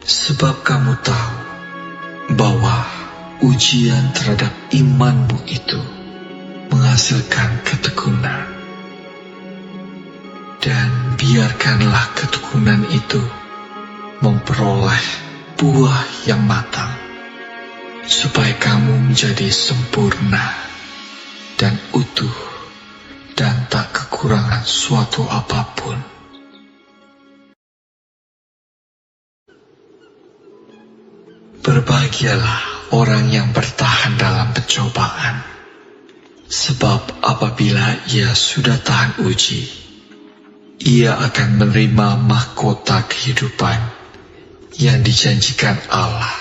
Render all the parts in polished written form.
Sebab kamu tahu bahwa ujian terhadap imanmu itu menghasilkan ketekunan. Dan biarkanlah ketekunan itu memperoleh buah yang matang, supaya kamu menjadi sempurna dan utuh dan tak kekurangan suatu apapun. Berbahagialah orang yang bertahan dalam pencobaan, sebab apabila ia sudah tahan uji, ia akan menerima mahkota kehidupan yang dijanjikan Allah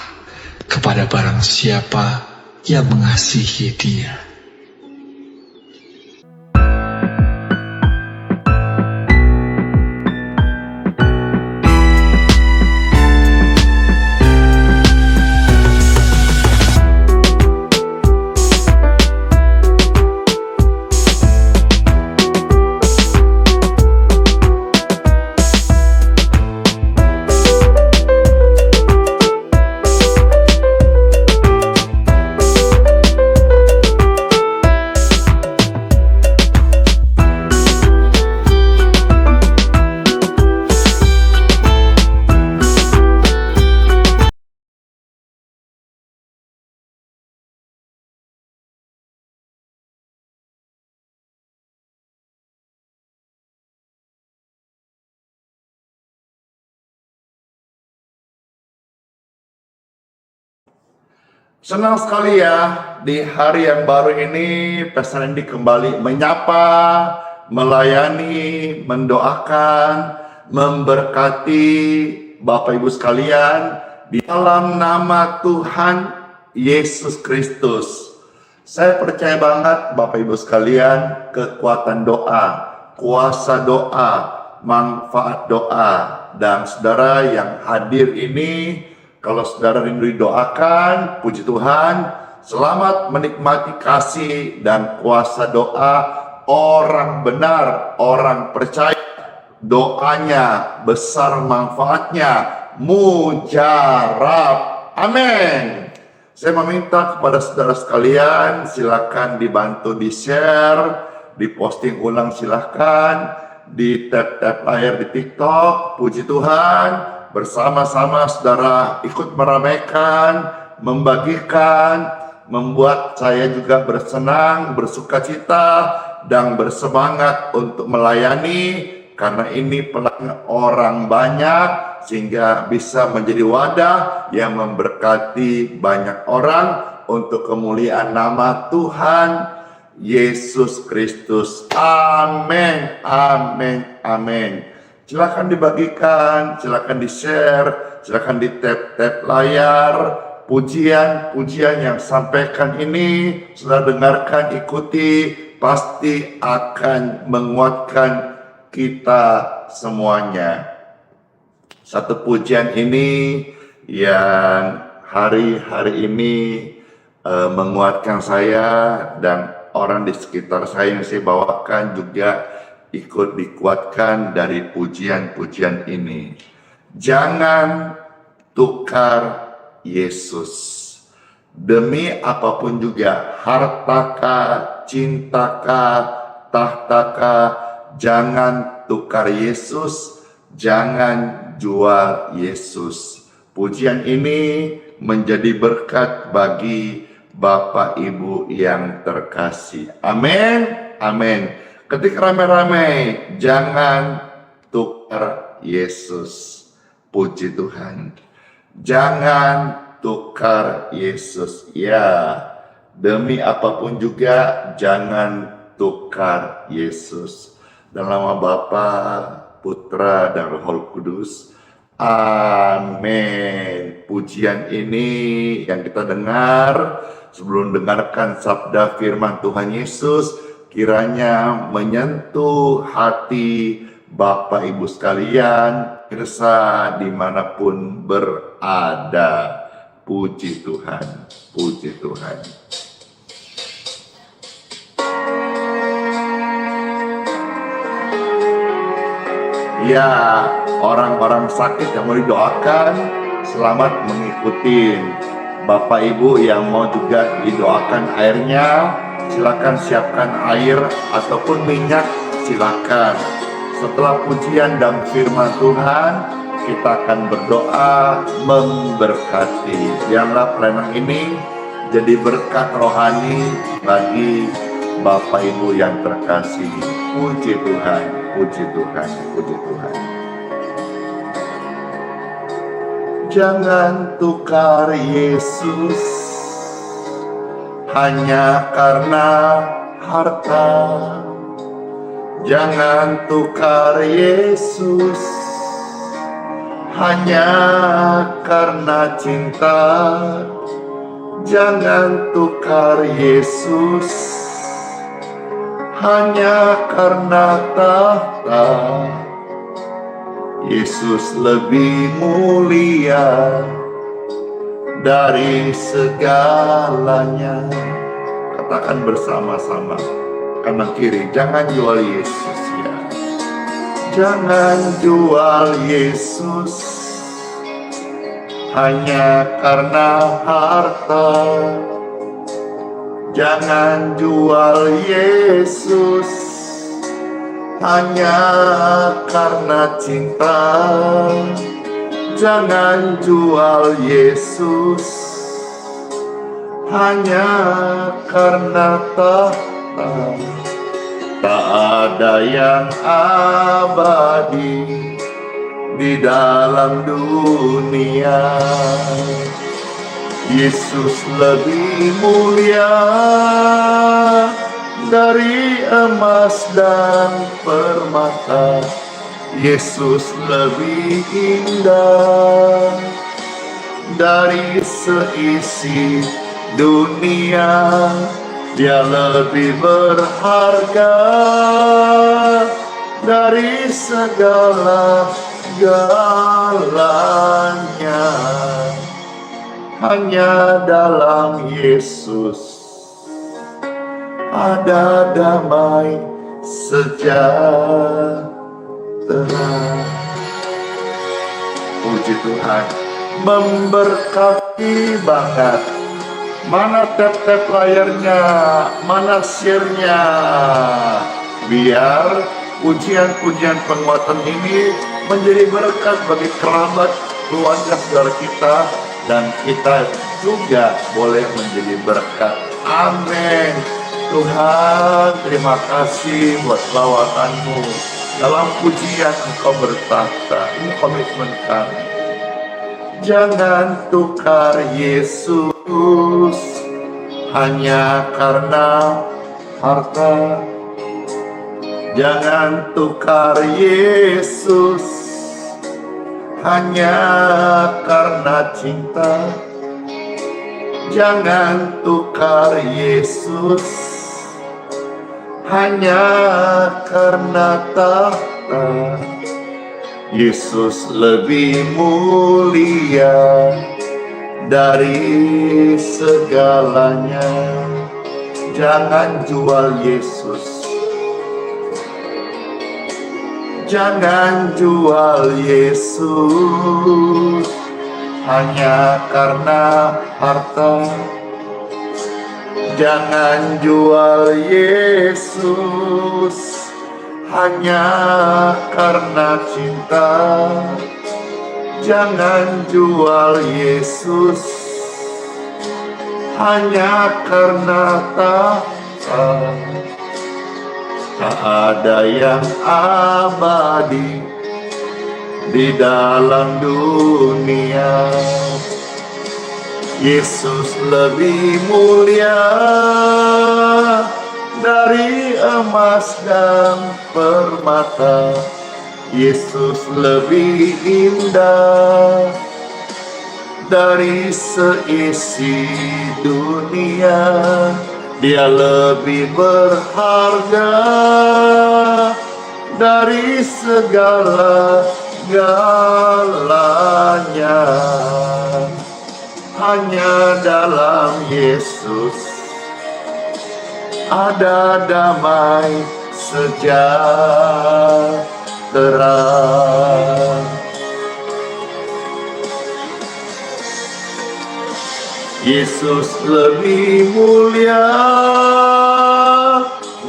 kepada barang siapa yang mengasihi Dia. Senang sekali ya, di hari yang baru ini Pastor Andy kembali menyapa, melayani, mendoakan, memberkati Bapak Ibu sekalian di dalam nama Tuhan Yesus Kristus. Saya percaya banget Bapak Ibu sekalian, kekuatan doa, kuasa doa, manfaat doa, dan saudara yang hadir ini, kalau saudara rindu didoakan, puji Tuhan, selamat menikmati kasih dan kuasa doa orang benar, orang percaya. Doanya besar manfaatnya, mujarab. Amin. Saya meminta kepada saudara sekalian, silakan dibantu di-share, diposting ulang silakan, di tap-tap layar di TikTok. Puji Tuhan. Bersama-sama saudara ikut meramaikan, membagikan, membuat saya juga bersenang, bersukacita, dan bersemangat untuk melayani, karena ini pelayanan orang banyak, sehingga bisa menjadi wadah yang memberkati banyak orang untuk kemuliaan nama Tuhan Yesus Kristus. Amin, amin, amin. Silakan dibagikan, silakan di-share, silakan di tap-tap layar. Pujian-pujian yang sampaikan ini sudah dengarkan, ikuti, pasti akan menguatkan kita semuanya. Satu pujian ini yang hari-hari ini menguatkan saya dan orang di sekitar saya yang saya bawakan juga ikut dikuatkan dari pujian-pujian ini. Jangan tukar Yesus. Demi apapun juga, hartakah, cintakah, tahtakah, jangan tukar Yesus, jangan jual Yesus. Pujian ini menjadi berkat bagi Bapak Ibu yang terkasih. Amin, amin. Ketika ramai-ramai, jangan tukar Yesus. Puji Tuhan. Jangan tukar Yesus. Ya, demi apapun juga, jangan tukar Yesus. Dalam nama Bapa, Putra, dan Roh Kudus. Amin. Pujian ini yang kita dengar sebelum dengarkan sabda firman Tuhan Yesus, kiranya menyentuh hati Bapak Ibu sekalian, pemirsa dimanapun berada. Puji Tuhan, puji Tuhan. Ya, orang-orang sakit yang mau didoakan, selamat mengikuti. Bapak Ibu yang mau juga didoakan airnya, silakan siapkan air ataupun minyak, silakan. Setelah pujian dan firman Tuhan, kita akan berdoa memberkati. Biarlah pelayanan ini jadi berkat rohani bagi Bapak Ibu yang terkasih. Puji Tuhan, puji Tuhan, puji Tuhan. Jangan tukar Yesus hanya karena harta. Jangan tukar Yesus hanya karena cinta. Jangan tukar Yesus hanya karena tahta. Yesus lebih mulia dari segalanya. Katakan bersama-sama, kanan kiri, jangan jual Yesus ya. Jangan jual Yesus hanya karena harta. Jangan jual Yesus hanya karena cinta. Jangan jual Yesus hanya karena tahta. Tak ada yang abadi di dalam dunia. Yesus lebih mulia dari emas dan permata. Yesus lebih indah dari seisi dunia. Dia lebih berharga dari segala-galanya. Hanya dalam Yesus ada damai sejahtera. Puji Tuhan, memberkati banget. Mana tap-tap layarnya, mana share-nya. Biar pujian-pujian penguatan ini menjadi berkat bagi kerabat, keluarga, saudara kita, dan kita juga boleh menjadi berkat. Amin. Tuhan, terima kasih buat lawatanmu. Dalam pujian Engkau bertahta. Ini komitmen kami. Jangan tukar Yesus hanya karena harta. Jangan tukar Yesus hanya karena cinta. Jangan tukar Yesus hanya karena tahta. Yesus lebih mulia dari segalanya. Jangan jual Yesus. Jangan jual Yesus hanya karena harta. Jangan jual Yesus hanya karena cinta. Jangan jual Yesus hanya karena tahta. Tak ada yang abadi di dalam dunia. Yesus lebih mulia dari emas dan permata. Yesus lebih indah dari seisi dunia. Dia lebih berharga dari segala-galanya. hanya dalam Yesus ada damai sejahtera. Yesus lebih mulia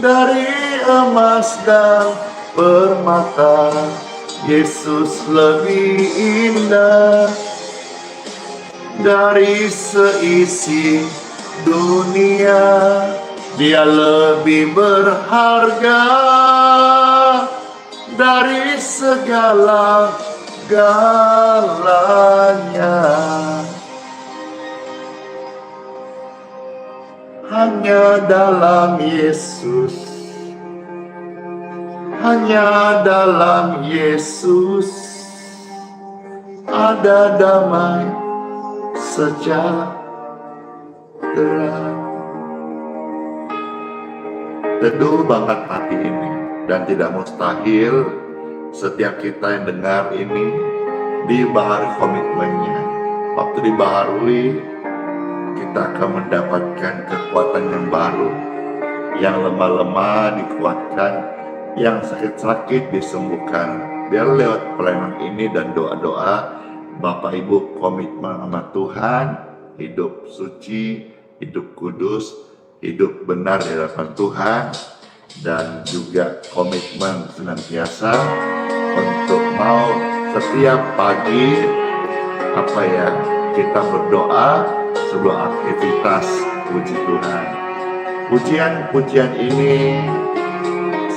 dari emas dan permata. Yesus lebih indah dari seisi dunia. Dia lebih berharga dari segala-galanya. Hanya dalam Yesus, hanya dalam Yesus ada damai sejahtera. Teduh banget hati ini, dan tidak mustahil setiap kita yang dengar ini dibaharui komitmennya. Waktu dibaharui, kita akan mendapatkan kekuatan yang baru. Yang lemah-lemah dikuatkan, yang sakit-sakit disembuhkan. Biar lewat pelayanan ini dan doa-doa, Bapak Ibu komitmen sama Tuhan, hidup suci, hidup kudus, hidup benar di hadapan Tuhan, dan juga komitmen senantiasa untuk mau setiap pagi kita berdoa sebelum aktivitas puji Tuhan. Pujian-pujian ini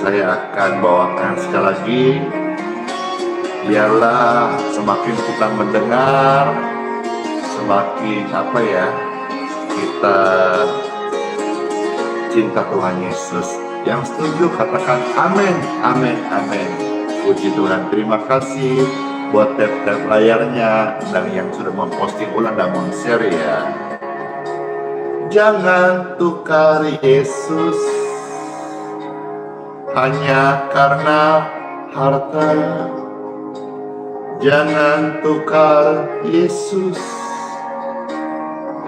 saya akan bawakan sekali lagi. Biarlah semakin kita mendengar, semakin kita cinta Tuhan Yesus. Yang setuju katakan amin, amin, amin. Puji Tuhan. Terima kasih buat tap-tap layarnya dan yang sudah memposting ulang dan men-share ya. Jangan tukar Yesus hanya karena harta. Jangan tukar Yesus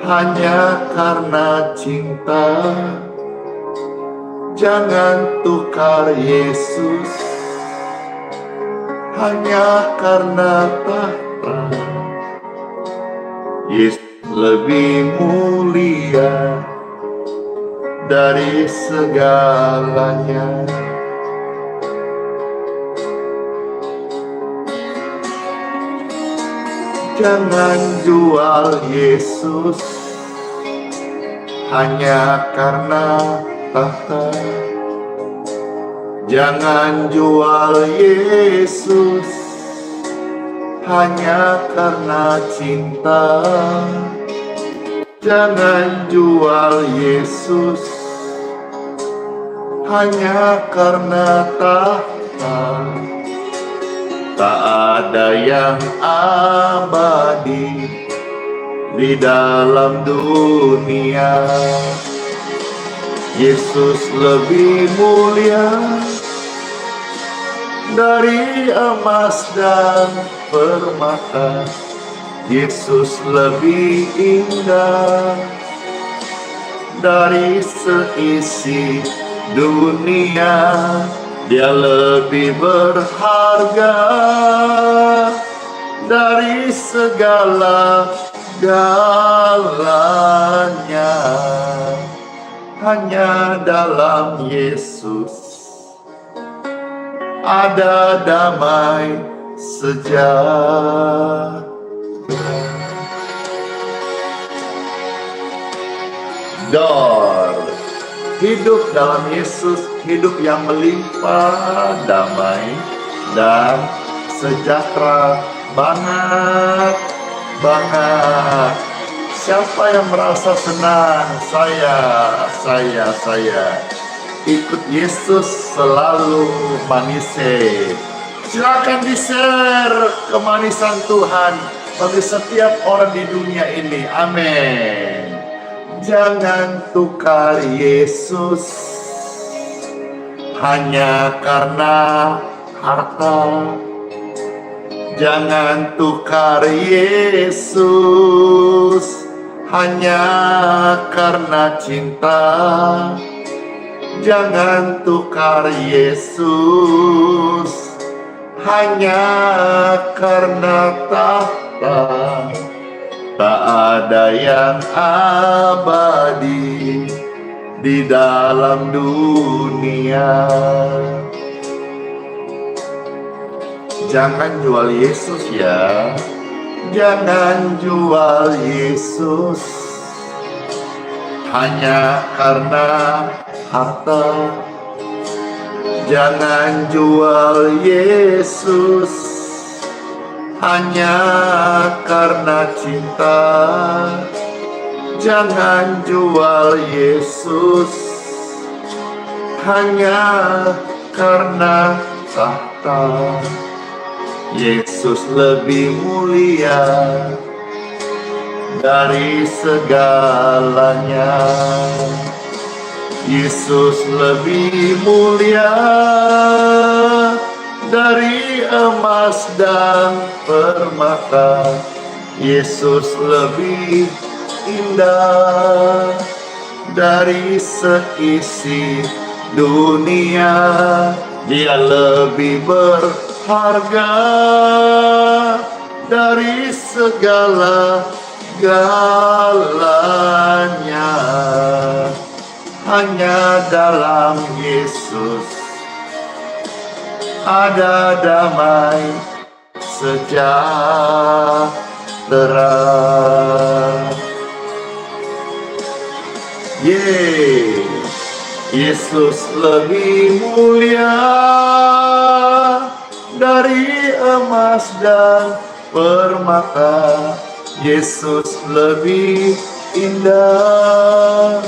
hanya karena cinta. Jangan tukar Yesus hanya karena tahta. Yesus lebih mulia dari segalanya. Jangan jual Yesus hanya karena tahta. Jangan jual Yesus hanya karena cinta. Jangan jual Yesus hanya karena tahta. Tak ada yang abadi di dalam dunia. Yesus lebih mulia dari emas dan permata. Yesus lebih indah dari seisi dunia. Dia lebih berharga dari segala-galanya. Hanya dalam Yesus ada damai sejahtera. Dor, hidup dalam Yesus, hidup yang melimpah damai dan sejahtera banget. Siapa yang merasa senang? Saya ikut Yesus selalu manis. Silakan di-share kemanisan Tuhan bagi setiap orang di dunia ini. Amin. Jangan tukar Yesus hanya karena harta. Jangan tukar Yesus hanya karena cinta. Jangan tukar Yesus hanya karena tahta. Tak ada yang abadi di dalam dunia. Jangan jual Yesus ya. Jangan jual Yesus hanya karena harta. Jangan jual Yesus hanya karena cinta. Jangan jual Yesus hanya karena tahta. Yesus lebih mulia dari segalanya. Yesus lebih mulia dari emas dan permata. Yesus lebih indah dari seisi dunia. Dia lebih berharga dari segala-galanya. Hanya dalam Yesus ada damai sejahtera. Yesus lebih mulia dari emas dan permata. Yesus lebih indah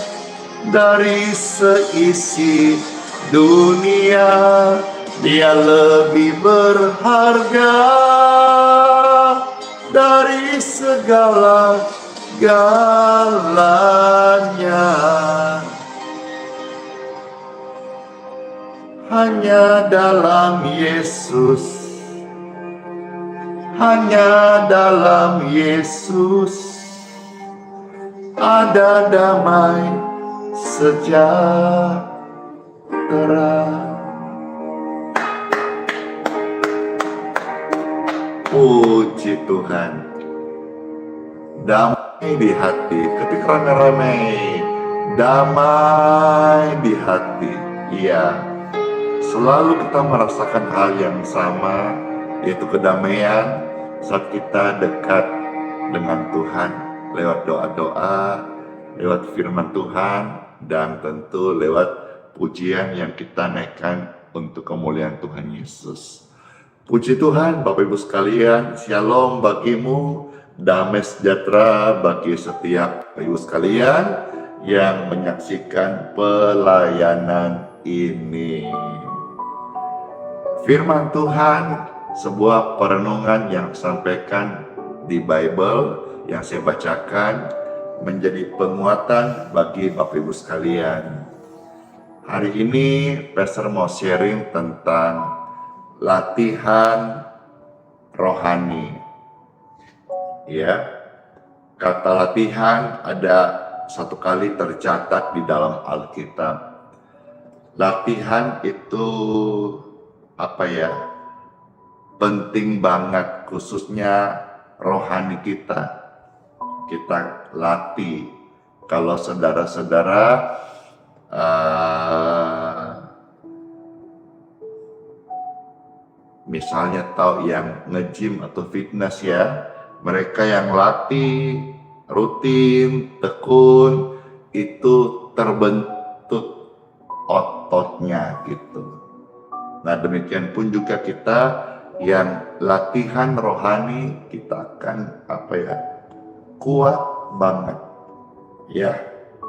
dari seisi dunia. Dia lebih berharga dari segala-galanya. Hanya dalam Yesus, hanya dalam Yesus ada damai sejahtera. Puji Tuhan. Damai di hati. Ketika rame-rame, damai di hati. Iya, selalu kita merasakan hal yang sama, yaitu kedamaian saat kita dekat dengan Tuhan lewat doa-doa, lewat firman Tuhan, dan tentu lewat pujian yang kita naikkan untuk kemuliaan Tuhan Yesus. Puji Tuhan, Bapak Ibu sekalian, shalom bagimu, damai sejahtera bagi setiap Bapak Ibu sekalian yang menyaksikan pelayanan ini. Firman Tuhan, sebuah perenungan yang disampaikan di Bible yang saya bacakan menjadi penguatan bagi Bapak Ibu sekalian. Hari ini Pastor mau sharing tentang latihan rohani. Ya, kata latihan ada satu kali tercatat di dalam Alkitab. Latihan itu penting banget, khususnya rohani kita latih. Kalau saudara-saudara misalnya tahu yang nge-gym atau fitness ya, mereka yang latih rutin, tekun, itu terbentuk ototnya gitu. Nah, demikian pun juga kita yang latihan rohani, kita akan kuat banget. Ya,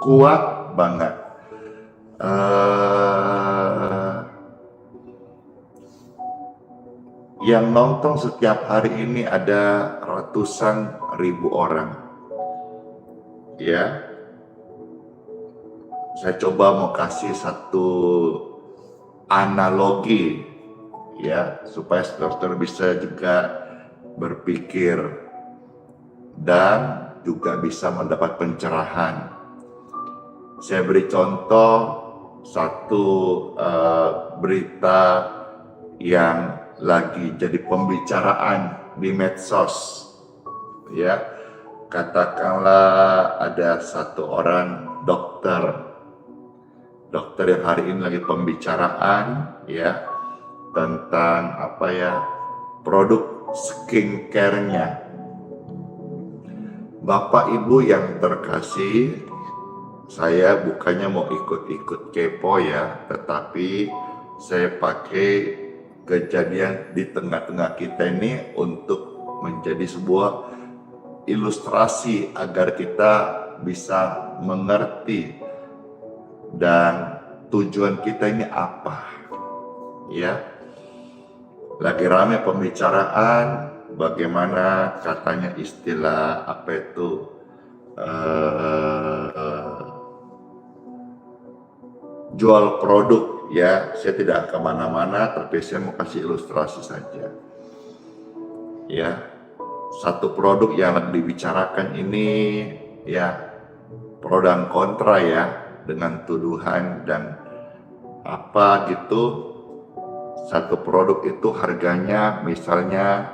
kuat banget. Yang nonton setiap hari ini ada ratusan ribu orang. Ya, saya coba mau kasih satu analogi ya, supaya saudara bisa juga berpikir dan juga bisa mendapat pencerahan. Saya beri contoh satu berita yang lagi jadi pembicaraan di medsos, ya. Katakanlah ada satu orang dokter yang hari ini lagi pembicaraan, ya, tentang produk skincare-nya. Bapak Ibu yang terkasih, saya bukannya mau ikut-ikut kepo ya, tetapi saya pakai kejadian di tengah-tengah kita ini untuk menjadi sebuah ilustrasi agar kita bisa mengerti dan tujuan kita ini apa, ya. Lagi ramai pembicaraan bagaimana katanya istilah jual produk, ya. Saya tidak kemana-mana, tapi saya mau kasih ilustrasi saja, ya. Satu produk yang lagi dibicarakan ini, ya, pro dan kontra, ya, dengan tuduhan dan apa gitu. Satu produk itu harganya misalnya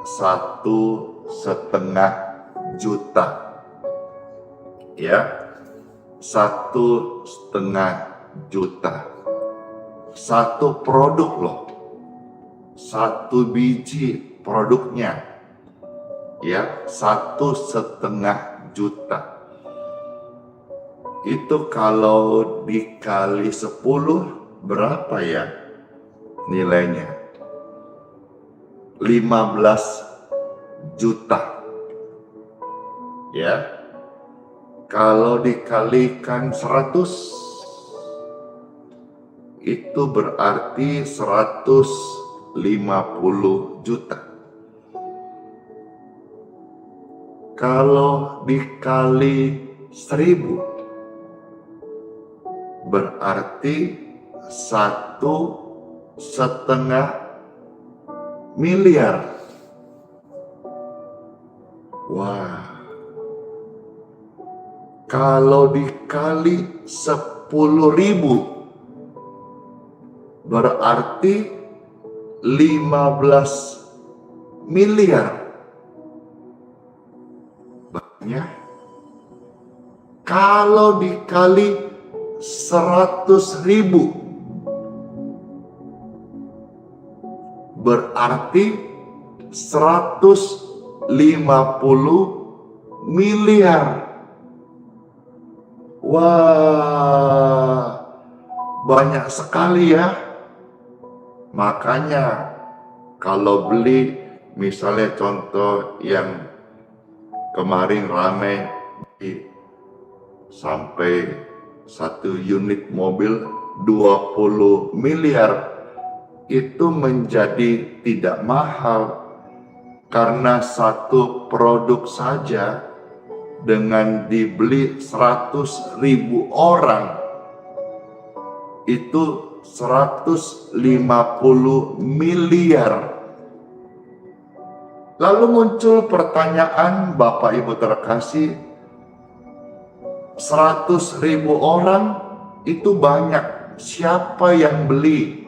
1,5 juta, ya, 1,5 juta. Satu produk loh, satu biji produknya, ya, 1,5 juta. Itu kalau dikali 10 berapa ya nilainya? 15 juta, ya. Kalau dikalikan 100, itu berarti 150 juta. Kalau dikali 1000, berarti 1,5 miliar. Wah, kalau dikali 10.000, berarti 15 miliar. Banyak. Kalau dikali 100.000, berarti 150 miliar. Wah, banyak sekali ya. Makanya kalau beli, misalnya contoh yang kemarin ramai, sampai satu unit mobil 20 miliar, itu menjadi tidak mahal karena satu produk saja dengan dibeli 100.000 orang itu 150 miliar. Lalu muncul pertanyaan, Bapak Ibu terkasih, 100.000 orang itu banyak, siapa yang beli?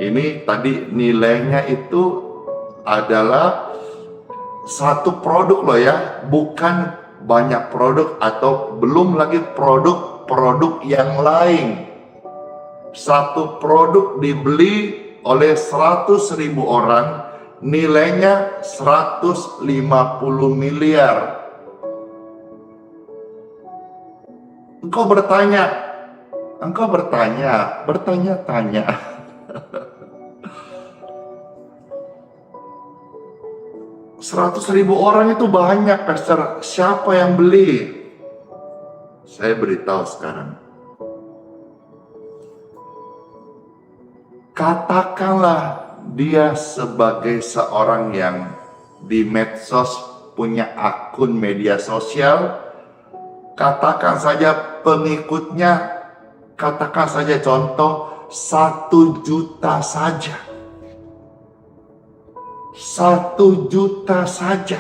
Ini tadi nilainya itu adalah satu produk loh ya, bukan banyak produk atau belum lagi produk-produk yang lain. Satu produk dibeli oleh 100.000 orang, nilainya 150 miliar. Engkau bertanya-tanya. 100.000 orang itu banyak, Pastor. Siapa yang beli? Saya beritahu sekarang. Katakanlah dia sebagai seorang yang di medsos punya akun media sosial, katakan saja pengikutnya, katakan saja contoh 1 juta saja. 1 juta saja.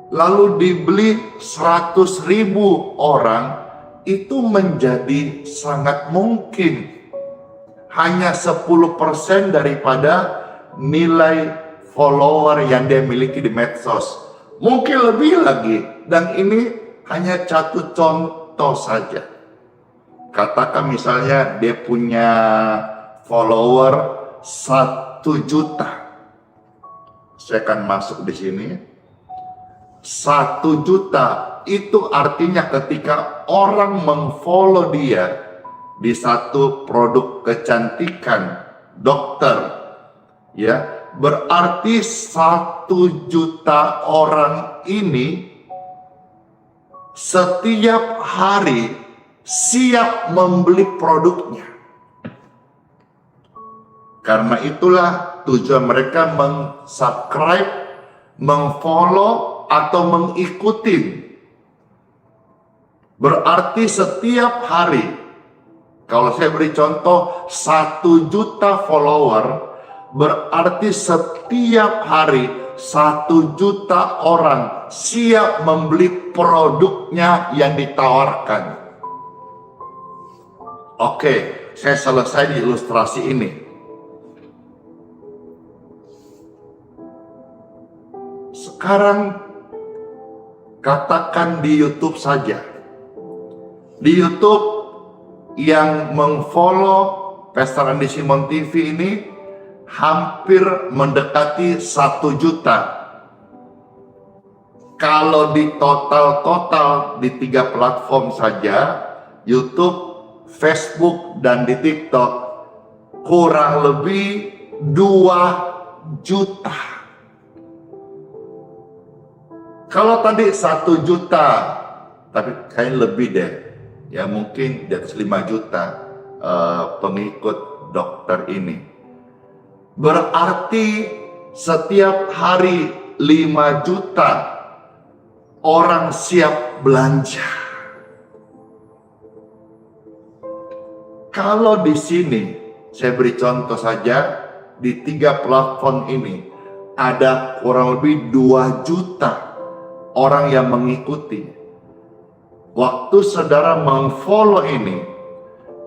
lalu dibeli 100.000 orang, itu menjadi sangat mungkin hanya 10% daripada nilai follower yang dia miliki di medsos. Mungkin lebih lagi, dan ini hanya satu contoh saja. Katakan misalnya dia punya follower 1 juta. Saya akan masuk di sini. 1 juta itu artinya ketika orang mengfollow dia di satu produk kecantikan dokter, ya, berarti 1 juta orang ini setiap hari siap membeli produknya. Karena itulah tujuan mereka meng-subscribe, meng-follow, atau mengikuti. Berarti setiap hari, kalau saya beri contoh 1 juta follower, berarti setiap hari 1 juta orang siap membeli produknya yang ditawarkan. Oke, saya selesai di ilustrasi ini. Sekarang katakan di YouTube saja. Di YouTube yang mengfollow Pastor Andi Simon TV ini hampir mendekati 1 juta. Kalau di total di 3 platform saja, YouTube, Facebook, dan di TikTok, kurang lebih 2 juta. Kalau tadi 1 juta, tapi kayaknya lebih deh, ya mungkin di atas 5 juta pengikut dokter ini. Berarti setiap hari 5 juta orang siap belanja. Kalau di sini, saya beri contoh saja, di 3 platform ini ada kurang lebih 2 juta orang yang mengikuti. Waktu saudara mengfollow ini,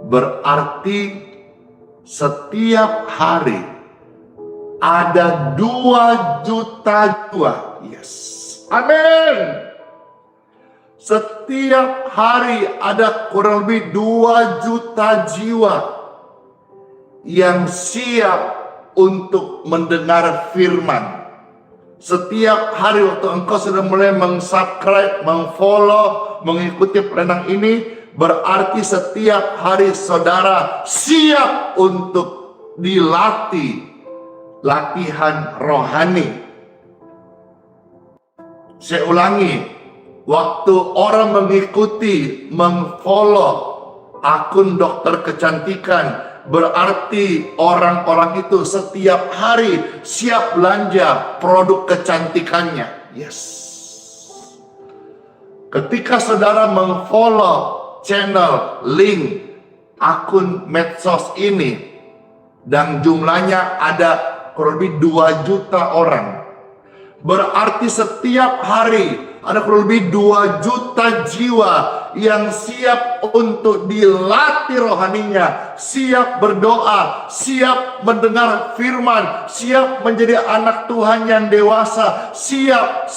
berarti setiap hari ada 2 juta jiwa. Yes. Amin. Setiap hari ada kurang lebih 2 juta jiwa yang siap untuk mendengar firman. Setiap hari waktu engkau sudah mulai meng-subscribe, meng-follow, mengikuti pelayanan ini, berarti setiap hari saudara siap untuk dilatih latihan rohani. Saya ulangi, waktu orang mengikuti, meng-follow akun dokter kecantikan, berarti orang-orang itu setiap hari siap belanja produk kecantikannya. Yes. Ketika saudara meng-follow channel, link, akun medsos ini, dan jumlahnya ada kurang lebih 2 juta orang, berarti setiap hari ada kurang lebih 2 juta jiwa yang siap untuk dilatih rohaninya, siap berdoa, siap mendengar firman, siap menjadi anak Tuhan yang dewasa, siap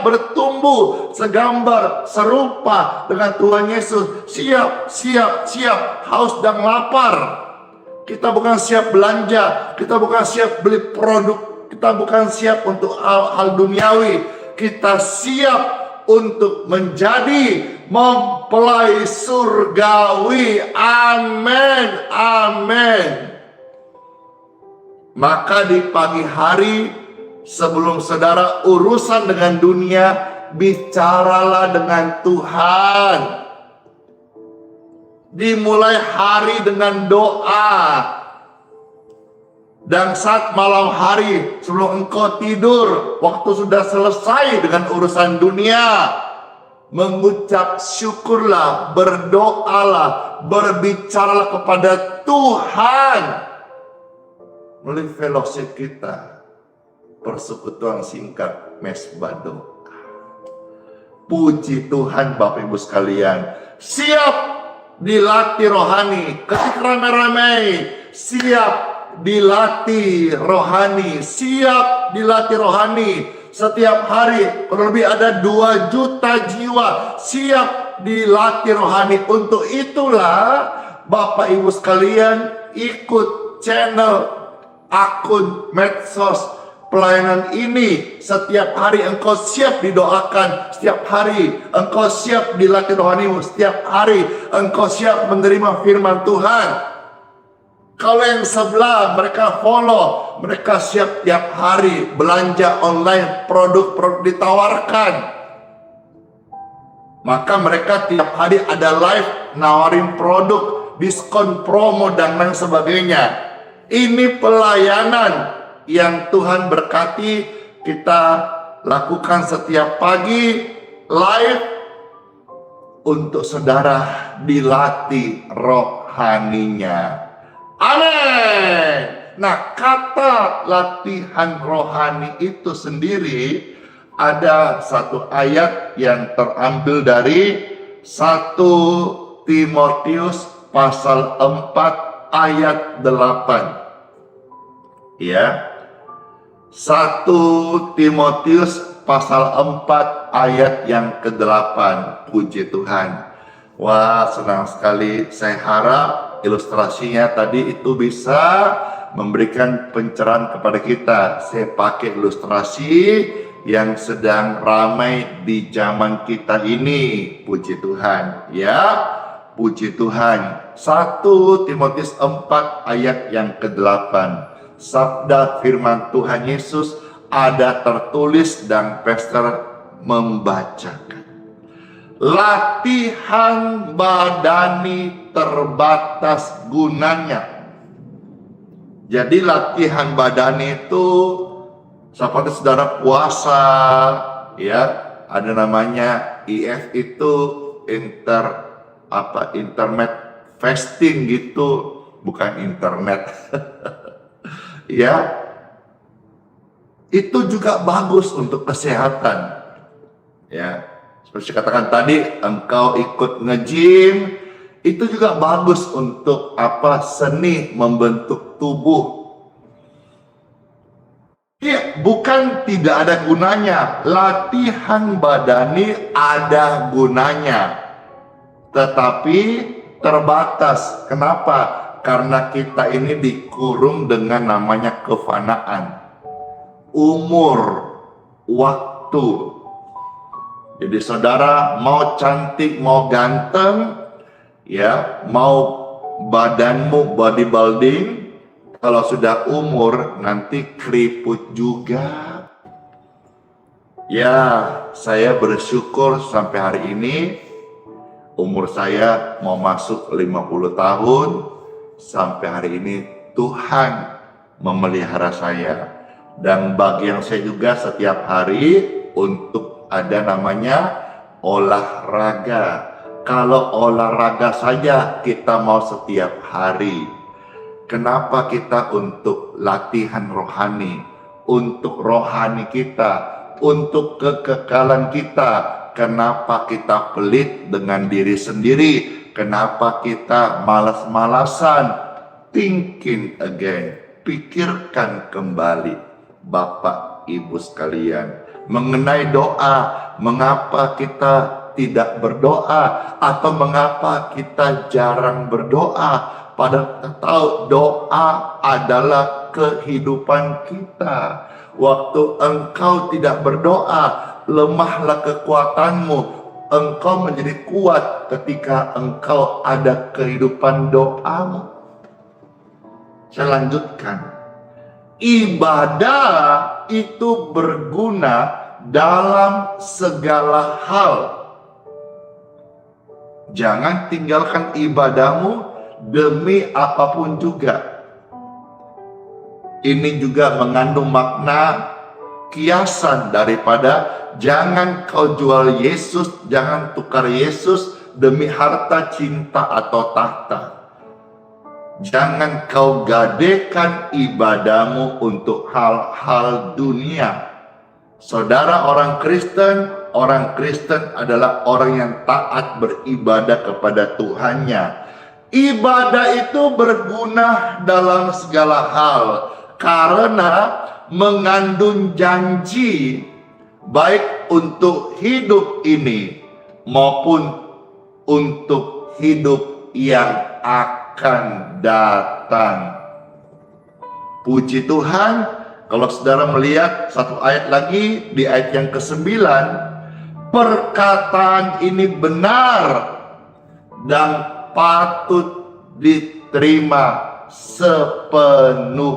bertumbuh segambar serupa dengan Tuhan Yesus, siap haus dan lapar. Kita bukan siap belanja, kita bukan siap beli produk, kita bukan siap untuk hal duniawi, kita siap untuk menjadi mempelai surgawi. Amin, amin. Maka di pagi hari sebelum saudara urusan dengan dunia, bicaralah dengan Tuhan. Dimulai hari dengan doa. Dan saat malam hari sebelum engkau tidur, waktu sudah selesai dengan urusan dunia, mengucap syukurlah, berdoalah, berbicaralah kepada Tuhan melalui fellowship kita. persekutuan singkat mesbah doa. Puji Tuhan Bapak Ibu sekalian, siap dilatih rohani. Ketika ramai-ramai, siap dilatih rohani, siap dilatih rohani. Setiap hari kurang lebih ada 2 juta jiwa siap dilatih rohani. Untuk itulah Bapak Ibu sekalian ikut channel, akun medsos pelayanan ini. Setiap hari engkau siap didoakan, setiap hari engkau siap dilatih rohanimu, setiap hari engkau siap menerima firman Tuhan. Kalau yang sebelah mereka follow, mereka siap tiap hari belanja online, produk-produk ditawarkan. Maka mereka tiap hari ada live nawarin produk, diskon, promo dan lain sebagainya. Ini pelayanan yang Tuhan berkati, kita lakukan setiap pagi live untuk saudara dilatih rohaninya. Amin. Nah, kata latihan rohani itu sendiri ada satu ayat yang terambil dari 1 Timotius pasal 4 ayat 8. Ya. 1 Timotius pasal 4 ayat yang ke-8. Puji Tuhan. Wah, senang sekali. Saya harap ilustrasinya tadi itu bisa memberikan pencerahan kepada kita. Saya pakai ilustrasi yang sedang ramai di zaman kita ini. Puji Tuhan. Ya, puji Tuhan. 1 Timotius 4 ayat yang ke-8. Sabda firman Tuhan Yesus ada tertulis dan pastor membacakan. Latihan badani terbatas gunanya. Jadi latihan badani itu seperti saudara puasa, ya, ada namanya IF itu internet fasting gitu, bukan internet. Ya, itu juga bagus untuk kesehatan. Ya, seperti saya katakan tadi, engkau ikut nge-gym, itu juga bagus untuk seni membentuk tubuh. Ya, bukan tidak ada gunanya. Latihan badani ada gunanya, tetapi terbatas. Kenapa? Karena kita ini dikurung dengan namanya kefanaan, umur, waktu. Jadi saudara mau cantik, mau ganteng, ya, mau badanmu bodybuilding, kalau sudah umur nanti keriput juga. Ya, saya bersyukur sampai hari ini umur saya mau masuk 50 tahun. Sampai hari ini Tuhan memelihara saya. Dan bagi yang saya juga setiap hari untuk ada namanya olahraga. Kalau olahraga saja kita mau setiap hari, kenapa kita untuk latihan rohani, untuk rohani kita, untuk kekekalan kita, kenapa kita pelit dengan diri sendiri? Kenapa kita malas-malasan? Thinking again. Pikirkan kembali, Bapak Ibu sekalian, mengenai doa. Mengapa kita tidak berdoa? Atau mengapa kita jarang berdoa? Padahal kita tahu doa adalah kehidupan kita. Waktu engkau tidak berdoa, lemahlah kekuatanmu. Engkau menjadi kuat ketika engkau ada kehidupan doamu. Saya lanjutkan. Ibadah itu berguna dalam segala hal. Jangan tinggalkan ibadahmu demi apapun juga. Ini juga mengandung makna kiasan daripada jangan kau jual Yesus, jangan tukar Yesus demi harta, cinta, atau tahta. Jangan kau gadekan ibadahmu untuk hal-hal dunia. Saudara, orang Kristen adalah orang yang taat beribadah kepada Tuhannya. Ibadah itu berguna dalam segala hal karena mengandung janji baik untuk hidup ini maupun untuk hidup yang akan datang. Puji Tuhan, kalau saudara melihat satu ayat lagi di ayat yang ke-9, perkataan ini benar dan patut diterima sepenuhnya.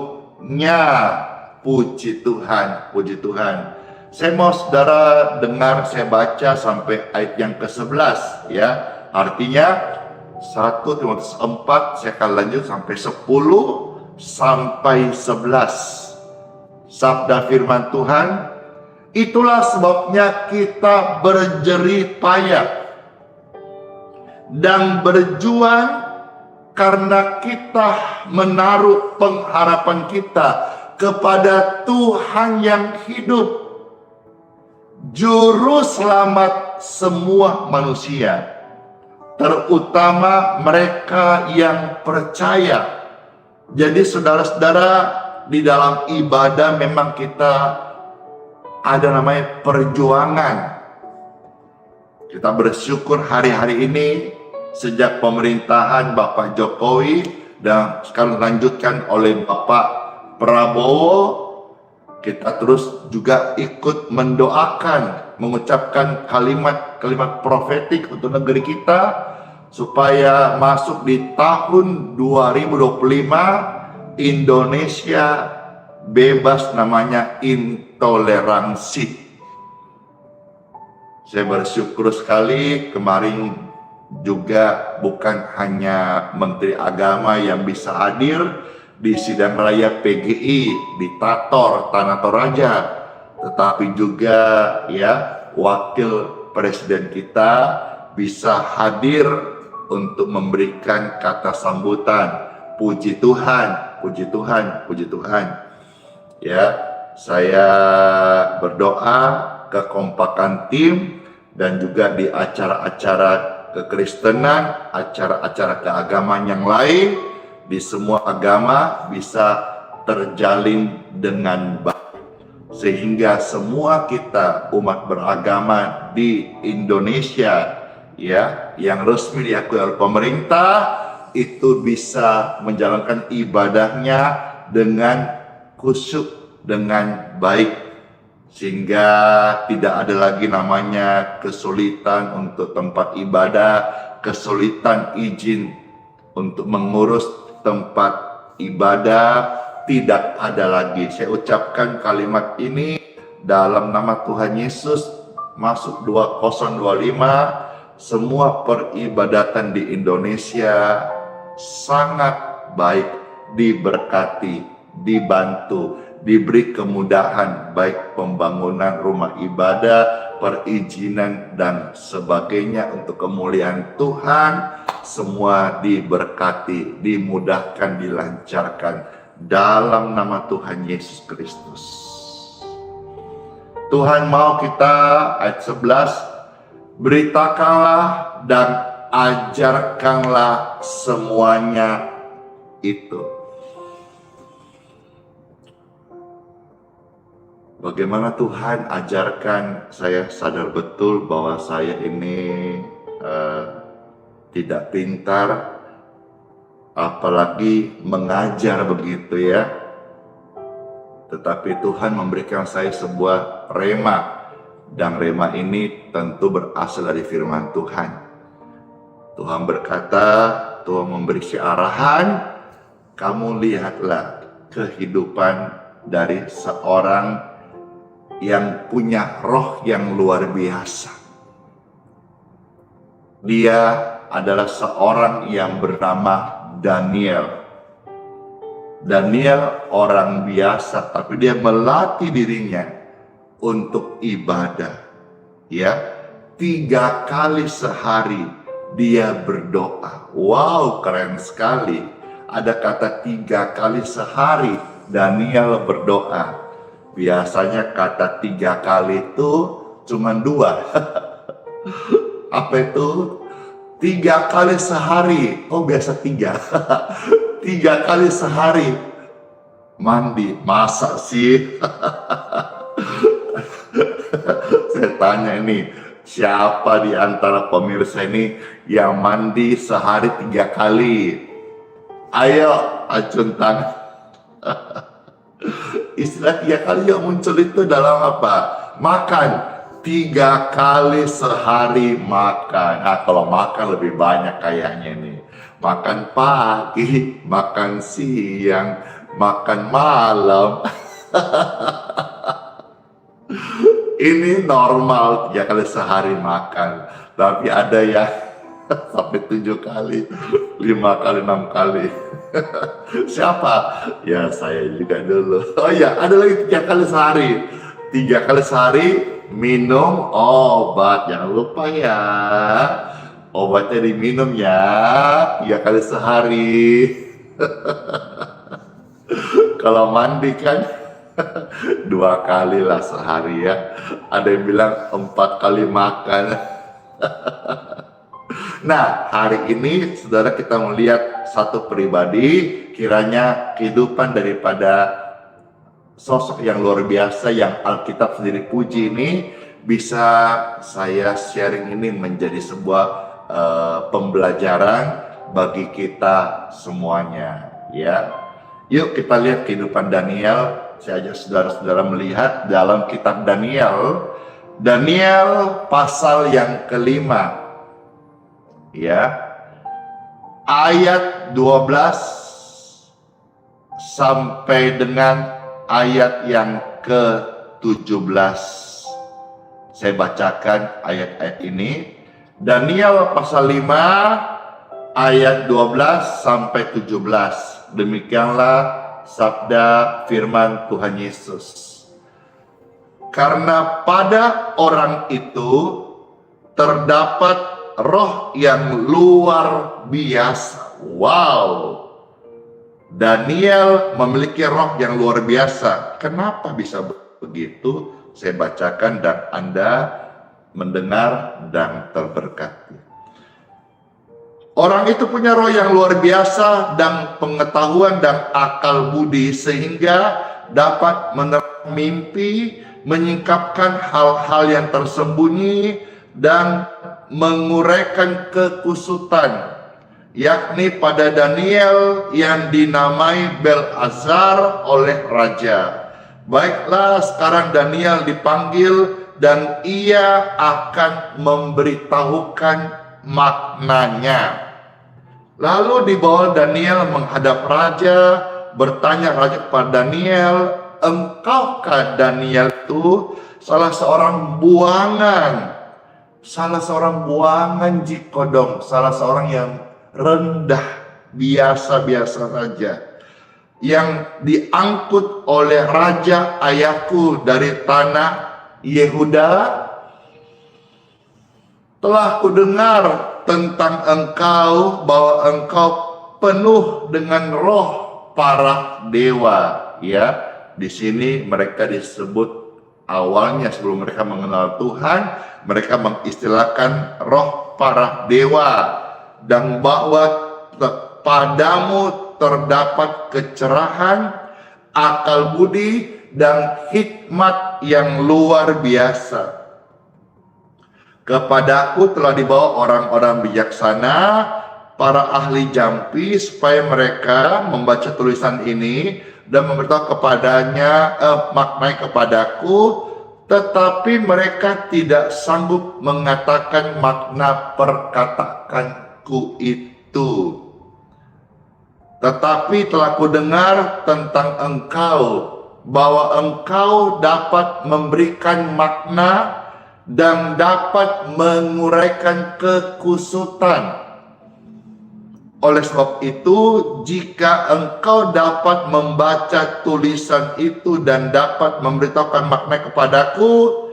Puji Tuhan, puji Tuhan. Saya mau saudara dengar, saya baca sampai ayat yang ke-11 ya. Artinya 1 Timotius 4, saya akan lanjut sampai 10 sampai 11. Sabda firman Tuhan, itulah sebabnya kita berjerih payah dan berjuang karena kita menaruh pengharapan kita kepada Tuhan yang hidup, juru selamat semua manusia, terutama mereka yang percaya. Jadi saudara-saudara, di dalam ibadah memang kita ada namanya perjuangan. Kita bersyukur hari-hari ini sejak pemerintahan Bapak Jokowi dan sekarang dilanjutkan oleh Bapak Prabowo, kita terus juga ikut mendoakan, mengucapkan kalimat-kalimat profetik untuk negeri kita supaya masuk di tahun 2025 Indonesia bebas namanya intoleransi. Saya bersyukur sekali kemarin juga bukan hanya Menteri Agama yang bisa hadir di sidang raya PGI di Tator, Tanah Toraja, tetapi juga ya Wakil Presiden kita bisa hadir untuk memberikan kata sambutan. Puji Tuhan, puji Tuhan, puji Tuhan. Ya, saya berdoa kekompakan tim dan juga di acara-acara kekristenan, acara-acara keagamaan yang lain, di semua agama bisa terjalin dengan baik. Sehingga semua kita umat beragama di Indonesia ya, yang resmi diakui oleh pemerintah itu bisa menjalankan ibadahnya dengan khusyuk, dengan baik, sehingga tidak ada lagi namanya kesulitan untuk tempat ibadah, kesulitan izin untuk mengurus tempat ibadah, tidak ada lagi. Saya ucapkan kalimat ini dalam nama Tuhan Yesus. Masuk 2025, semua peribadatan di Indonesia sangat baik, diberkati, dibantu, diberi kemudahan baik pembangunan rumah ibadah, perizinan dan sebagainya untuk kemuliaan Tuhan. Semua diberkati, dimudahkan, dilancarkan dalam nama Tuhan Yesus Kristus. Tuhan mau kita, ayat 11, beritakanlah dan ajarkanlah semuanya itu. Bagaimana Tuhan ajarkan? Saya sadar betul bahwa saya ini tidak pintar, apalagi mengajar begitu ya. Tetapi Tuhan memberikan saya sebuah rema, dan rema ini tentu berasal dari firman Tuhan. Tuhan berkata, Tuhan memberi arahan, kamu lihatlah kehidupan dari seorang yang punya roh yang luar biasa. Dia adalah seorang yang bernama Daniel. Daniel orang biasa, tapi dia melatih dirinya untuk ibadah. Ya, 3 kali sehari dia berdoa. Wow, keren sekali. ada kata 3 kali sehari Daniel berdoa. Biasanya kata 3 kali itu cuma 2. Apa itu? 3 kali sehari. Oh, biasa 3. 3 kali sehari mandi. Masa sih? Saya tanya ini, siapa di antara pemirsa ini yang mandi sehari 3 kali? Ayo, acun tangan. Istilah 3 kali yang muncul itu dalam apa? Makan. 3 kali sehari makan. Nah, kalau makan lebih banyak kayaknya nih. Makan pagi, makan siang, makan malam. Ini normal 3 kali sehari makan. Tapi ada yang sampai 7 kali, 5 kali, 6 kali. Siapa? Ya saya juga dulu. Oh iya, ada lagi 3 kali sehari. 3 kali sehari minum obat. Jangan lupa ya, obatnya diminum ya 3 kali sehari. Kalau mandi kan 2 kali lah sehari ya. Ada yang bilang 4 kali makan. Nah, hari ini saudara kita melihat satu pribadi, kiranya kehidupan daripada sosok yang luar biasa yang Alkitab sendiri puji ini bisa saya sharing ini menjadi sebuah pembelajaran bagi kita semuanya ya. Yuk kita lihat kehidupan Daniel. Saya ajak saudara-saudara melihat dalam kitab Daniel pasal yang ke-5 ya, ayat 12 sampai dengan ayat yang ke-17. Saya bacakan ayat-ayat ini. Daniel pasal 5 ayat 12 sampai 17. Demikianlah sabda firman Tuhan Yesus. Karena pada orang itu terdapat roh yang luar biasa. Wow. Daniel memiliki roh yang luar biasa. Kenapa bisa begitu? Saya bacakan dan Anda mendengar dan terberkati. Orang itu punya roh yang luar biasa dan pengetahuan dan akal budi sehingga dapat menerima mimpi, menyingkapkan hal-hal yang tersembunyi dan menguraikan kekusutan, yakni pada Daniel yang dinamai Belazar oleh raja. Baiklah, sekarang Daniel dipanggil dan ia akan memberitahukan maknanya. Lalu dibawa Daniel menghadap raja, bertanya raja kepada Daniel, engkaukah Daniel itu salah seorang buangan jikodong, salah seorang yang rendah, biasa-biasa saja, yang diangkut oleh raja ayahku dari tanah Yehuda? Telah kudengar tentang engkau bahwa engkau penuh dengan roh para dewa. Ya, di sini mereka disebut awalnya sebelum mereka mengenal Tuhan, mereka mengistilahkan roh para dewa, dan bahwa padamu terdapat kecerahan, akal budi, dan hikmat yang luar biasa. Kepadaku telah dibawa orang-orang bijaksana, para ahli jampi, supaya mereka membaca tulisan ini dan memberitahu maknai kepadaku, tetapi mereka tidak sanggup mengatakan makna perkataanku itu. Tetapi telah kudengar tentang engkau, bahwa engkau dapat memberikan makna dan dapat menguraikan kekusutan. Oleh sebab itu, jika engkau dapat membaca tulisan itu dan dapat memberitahukan makna kepadaku,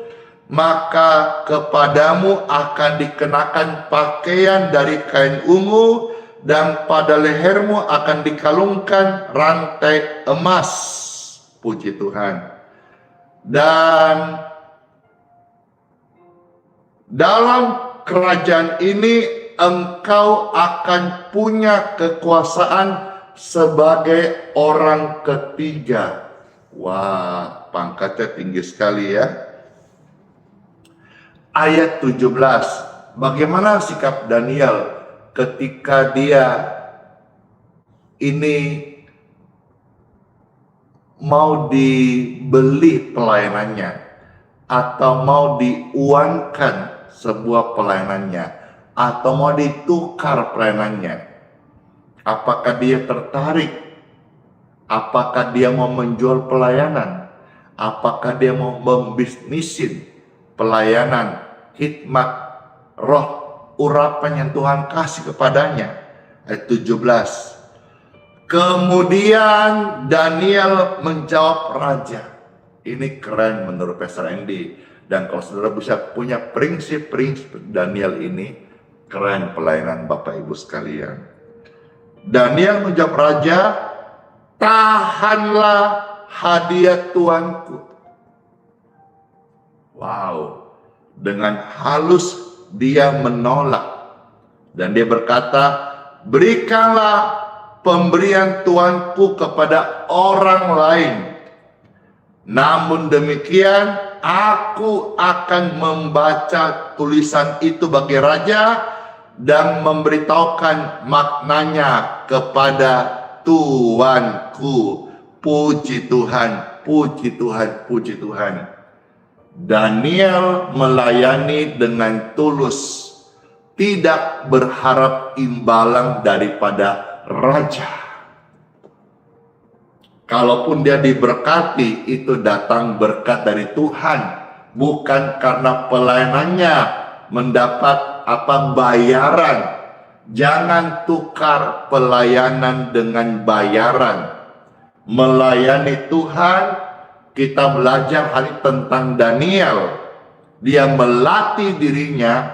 maka kepadamu akan dikenakan pakaian dari kain ungu dan pada lehermu akan dikalungkan rantai emas. Puji Tuhan. Dan dalam kerajaan ini engkau akan punya kekuasaan sebagai orang ketiga. Wah, pangkatnya tinggi sekali ya. Ayat 17. Bagaimana sikap Daniel ketika dia ini mau dibeli pelayanannya atau mau diuangkan sebuah pelayanannya atau mau ditukar pelayanannya? Apakah dia tertarik? Apakah dia mau menjual pelayanan? Apakah dia mau membisnisin pelayanan, hikmat, roh, urapan yang Tuhan kasih kepadanya? Ayat 17. Kemudian Daniel menjawab raja. Ini keren menurut Pastor Andy. Dan kalau saudara bisa punya prinsip-prinsip Daniel ini, keren pelayanan Bapak Ibu sekalian. Daniel menjawab raja, tahanlah hadiah tuanku. Wow, dengan halus dia menolak. Dan dia berkata, berikanlah pemberian tuanku kepada orang lain. Namun demikian, aku akan membaca tulisan itu bagi raja dan memberitahukan maknanya kepada tuanku. Puji Tuhan, puji Tuhan, puji Tuhan. Daniel melayani dengan tulus, tidak berharap imbalan daripada raja. Kalaupun dia diberkati, itu datang berkat dari Tuhan, bukan karena pelayanannya mendapat bayaran. Jangan tukar pelayanan dengan bayaran. Melayani Tuhan, kita belajar hari tentang Daniel. Dia melatih dirinya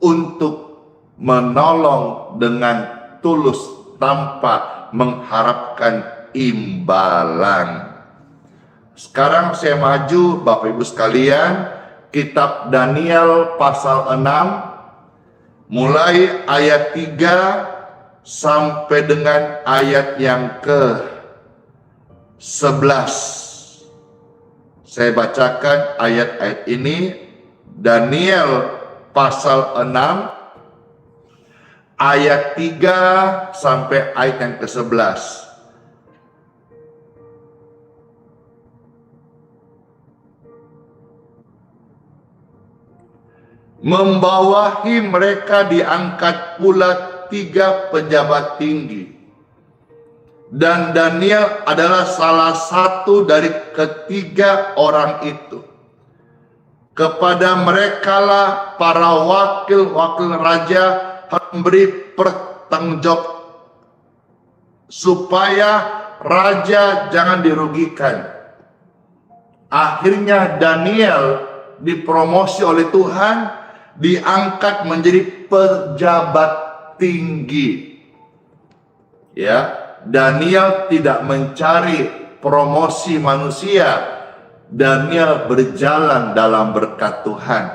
untuk menolong dengan tulus tanpa mengharapkan imbalan. Sekarang saya maju Bapak Ibu sekalian, kitab Daniel pasal 6 mulai ayat 3 sampai dengan ayat yang ke-11. Saya bacakan ayat-ayat ini. Daniel pasal 6 ayat 3 sampai ayat yang ke-11. Membawahi mereka diangkat pula 3 pejabat tinggi. Dan Daniel adalah salah satu dari ketiga orang itu. Kepada merekalah para wakil-wakil raja memberi pertanggungjawab supaya raja jangan dirugikan. Akhirnya Daniel dipromosi oleh Tuhan, diangkat menjadi pejabat tinggi. Ya, Daniel tidak mencari promosi manusia. Daniel berjalan dalam berkat Tuhan.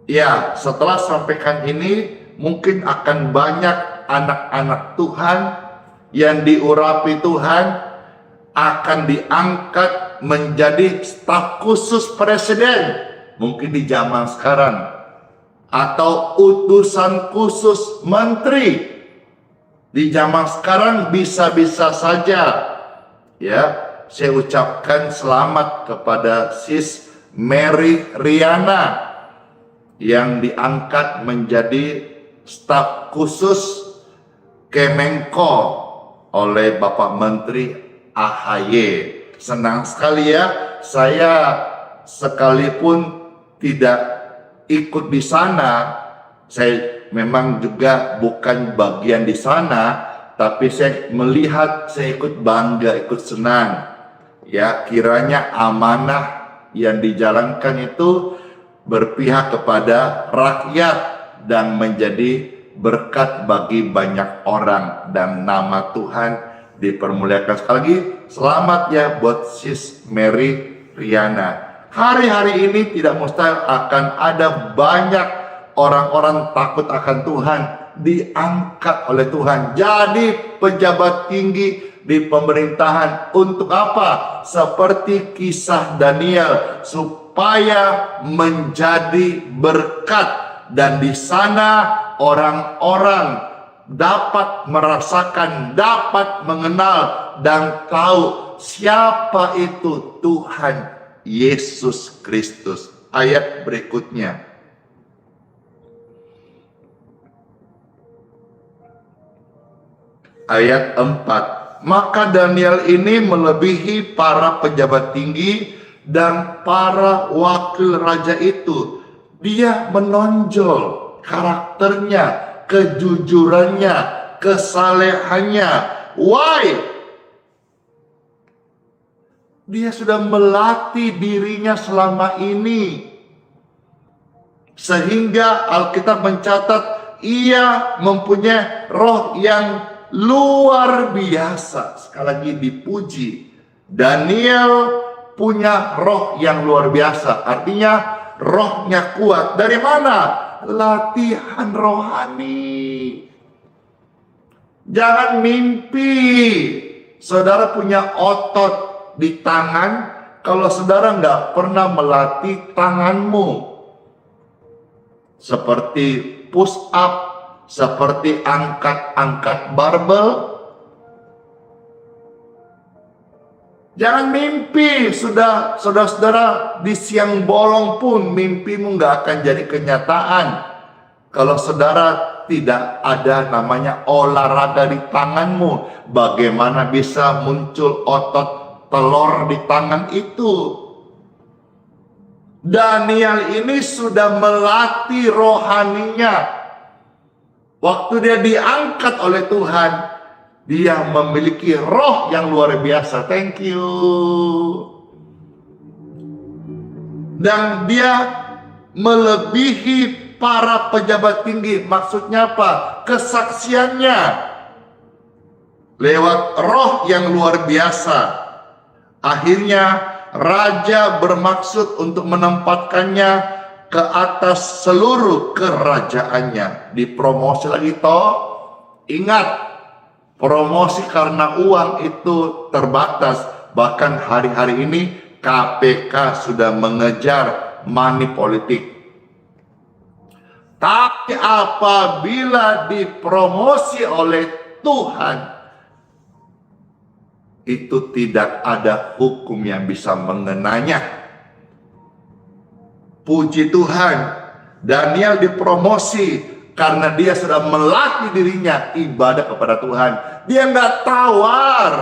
Ya, setelah sampaikan ini, mungkin akan banyak anak-anak Tuhan yang diurapi Tuhan akan diangkat menjadi staf khusus presiden, mungkin di zaman sekarang, atau utusan khusus menteri. Di zaman sekarang bisa-bisa saja. Ya, saya ucapkan selamat kepada Sis Mary Riana yang diangkat menjadi staf khusus Kemenko oleh Bapak Menteri AHY. Senang sekali ya, saya sekalipun tidak ikut di sana, saya memang juga bukan bagian di sana, tapi saya melihat, saya ikut bangga, ikut senang. Ya, kiranya amanah yang dijalankan itu berpihak kepada rakyat dan menjadi berkat bagi banyak orang, dan nama Tuhan dipermuliakan. Sekali lagi, selamat ya buat Sis Mary Riana. Hari-hari ini tidak mustahil akan ada banyak orang-orang takut akan Tuhan, diangkat oleh Tuhan jadi pejabat tinggi di pemerintahan. Untuk apa? Seperti kisah Daniel, supaya menjadi berkat, dan di sana orang-orang dapat merasakan, dapat mengenal dan tahu siapa itu Tuhan Yesus Kristus. Ayat berikutnya. Ayat 4. Maka Daniel ini melebihi para pejabat tinggi dan para wakil raja itu. Dia menonjol karakternya, kejujurannya, kesalehannya. Why? Dia sudah melatih dirinya selama ini, sehingga Alkitab mencatat ia mempunyai roh yang luar biasa. Sekali lagi dipuji, Daniel punya roh yang luar biasa. Artinya rohnya kuat. Dari mana? Latihan rohani. Jangan mimpi saudara punya otot di tangan kalau saudara nggak pernah melatih tanganmu. Seperti push up, seperti angkat-angkat barbel. Jangan mimpi saudara-saudara di siang bolong pun mimpimu nggak akan jadi kenyataan kalau saudara tidak ada namanya olahraga di tanganmu. Bagaimana bisa muncul otot telur di tangan itu? Daniel ini sudah melatih rohaninya. Waktu dia diangkat oleh Tuhan, dia memiliki roh yang luar biasa. Thank you. Dan dia melebihi para pejabat tinggi. Maksudnya apa? Kesaksiannya lewat roh yang luar biasa. Akhirnya raja bermaksud untuk menempatkannya ke atas seluruh kerajaannya. Dipromosi lagi toh. Ingat, promosi karena uang itu terbatas. Bahkan hari-hari ini KPK sudah mengejar money politik. Tapi apabila dipromosi oleh Tuhan, itu tidak ada hukum yang bisa mengenanya. Puji Tuhan, Daniel dipromosi karena dia sudah melatih dirinya ibadah kepada Tuhan. Dia nggak tawar.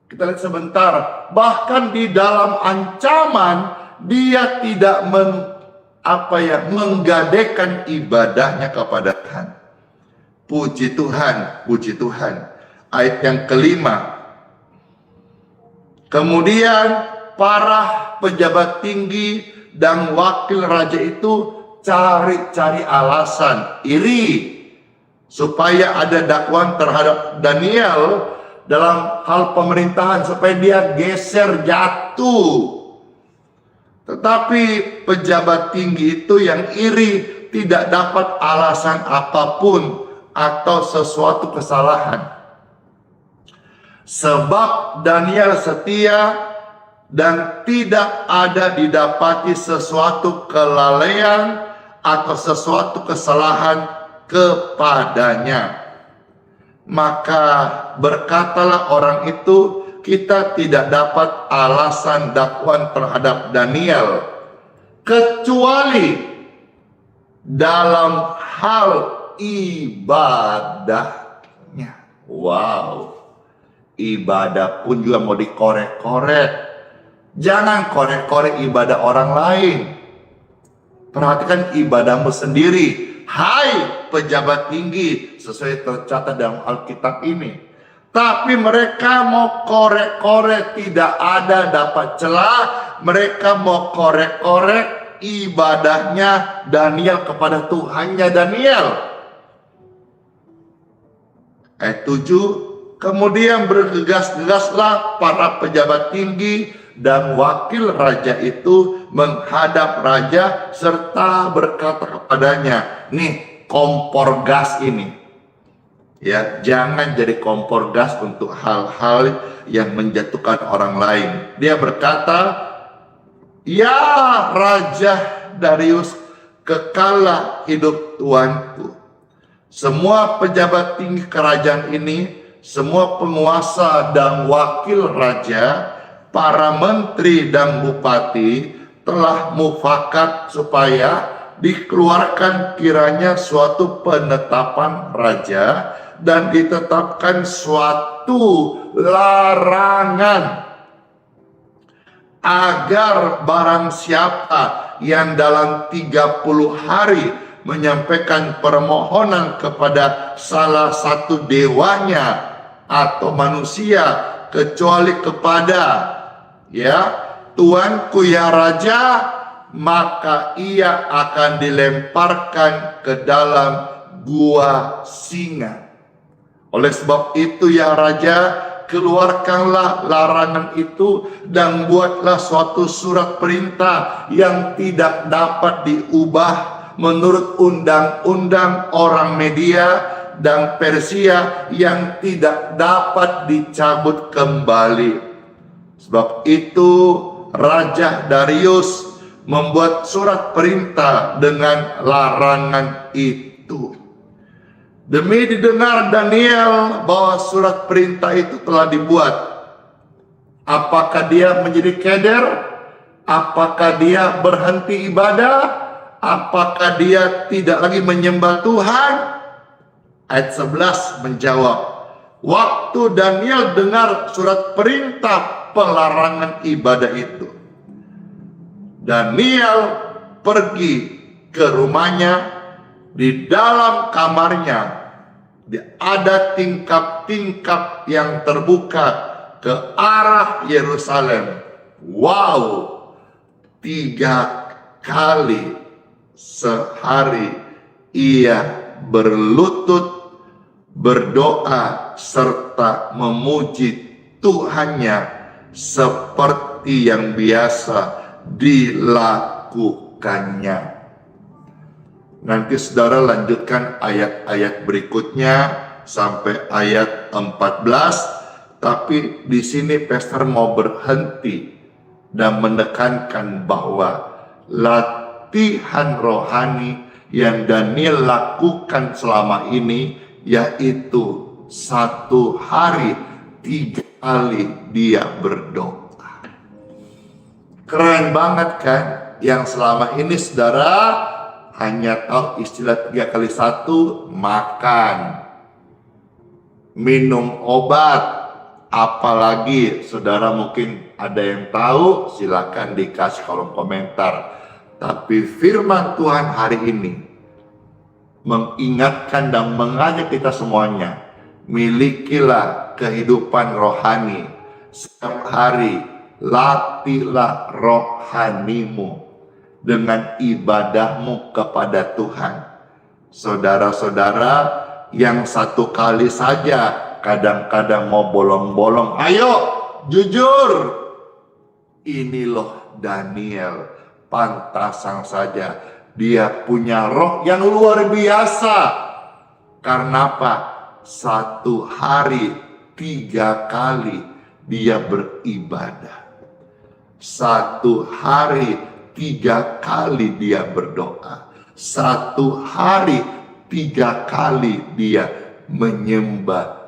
Kita lihat sebentar. Bahkan di dalam ancaman, dia tidak menggadaikan ibadahnya kepada Tuhan. Puji Tuhan, puji Tuhan. Ayat yang kelima. Kemudian para pejabat tinggi dan wakil raja itu cari-cari alasan iri supaya ada dakwaan terhadap Daniel dalam hal pemerintahan, supaya dia geser, jatuh. Tetapi pejabat tinggi itu yang iri tidak dapat alasan apapun atau sesuatu kesalahan. Sebab Daniel setia dan tidak ada didapati sesuatu kelalaian atau sesuatu kesalahan kepadanya. Maka berkatalah orang itu, kita tidak dapat alasan dakwaan terhadap Daniel kecuali dalam hal ibadahnya. Wow. Ibadah pun juga mau dikorek-korek. Jangan korek-korek ibadah orang lain. Perhatikan ibadahmu sendiri. Hai pejabat tinggi, sesuai tercatat dalam Alkitab ini. Tapi mereka mau korek-korek, tidak ada dapat celah. Mereka mau korek-korek ibadahnya Daniel kepada Tuhannya Daniel. Ayat 7, kemudian bergegas-gegaslah para pejabat tinggi dan wakil raja itu menghadap raja serta berkata kepadanya, nih kompor gas ini. Ya, jangan jadi kompor gas untuk hal-hal yang menjatuhkan orang lain. Dia berkata, ya Raja Darius, kekalah hidup tuanku. Semua pejabat tinggi kerajaan ini, semua penguasa dan wakil raja, para menteri dan bupati telah mufakat supaya dikeluarkan kiranya suatu penetapan raja dan ditetapkan suatu larangan agar barang siapa yang dalam 30 hari menyampaikan permohonan kepada salah satu dewanya atau manusia kecuali kepada tuanku ya raja, maka ia akan dilemparkan ke dalam gua singa. Oleh sebab itu ya raja, keluarkanlah larangan itu dan buatlah suatu surat perintah yang tidak dapat diubah menurut undang-undang orang Media dan Persia yang tidak dapat dicabut kembali. Sebab itu Raja Darius membuat surat perintah dengan larangan itu. Demi didengar Daniel bahwa surat perintah itu telah dibuat, apakah dia menjadi keder? Apakah dia berhenti ibadah? Apakah dia tidak lagi menyembah Tuhan? Ayat 11 menjawab, waktu Daniel dengar surat perintah pelarangan ibadah itu, Daniel pergi ke rumahnya. Di dalam kamarnya ada tingkap-tingkap yang terbuka ke arah Yerusalem. Wow, 3 kali sehari ia berlutut berdoa serta memuji Tuhannya seperti yang biasa dilakukannya. Nanti saudara lanjutkan ayat-ayat berikutnya sampai ayat 14. Tapi di sini pastor mau berhenti dan menekankan bahwa latihan rohani yang Daniel lakukan selama ini, yaitu 1 hari 3 kali dia berdoa. Keren banget kan? Yang selama ini saudara hanya tahu istilah 3 kali 1, makan, minum obat, apalagi saudara mungkin ada yang tahu, silakan dikasih kolom komentar. Tapi firman Tuhan hari ini mengingatkan dan mengajak kita semuanya, milikilah kehidupan rohani. Setiap hari latihlah rohanimu dengan ibadahmu kepada Tuhan. Saudara-saudara yang 1 kali saja kadang-kadang mau bolong-bolong, ayo jujur. Ini loh Daniel, pantasan saja dia punya roh yang luar biasa. Karena apa? 1 hari 3 kali dia beribadah. 1 hari 3 kali dia berdoa. 1 hari 3 kali dia menyembah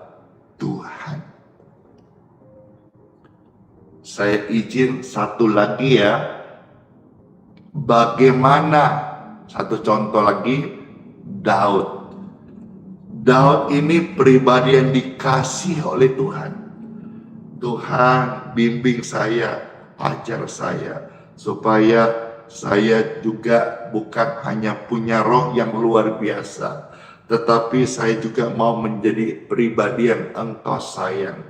Tuhan. Saya izin satu lagi ya. Bagaimana, satu contoh lagi, Daud. Daud ini pribadi yang dikasih oleh Tuhan. Tuhan bimbing saya, ajar saya, supaya saya juga bukan hanya punya roh yang luar biasa, tetapi saya juga mau menjadi pribadi yang Engkau sayang,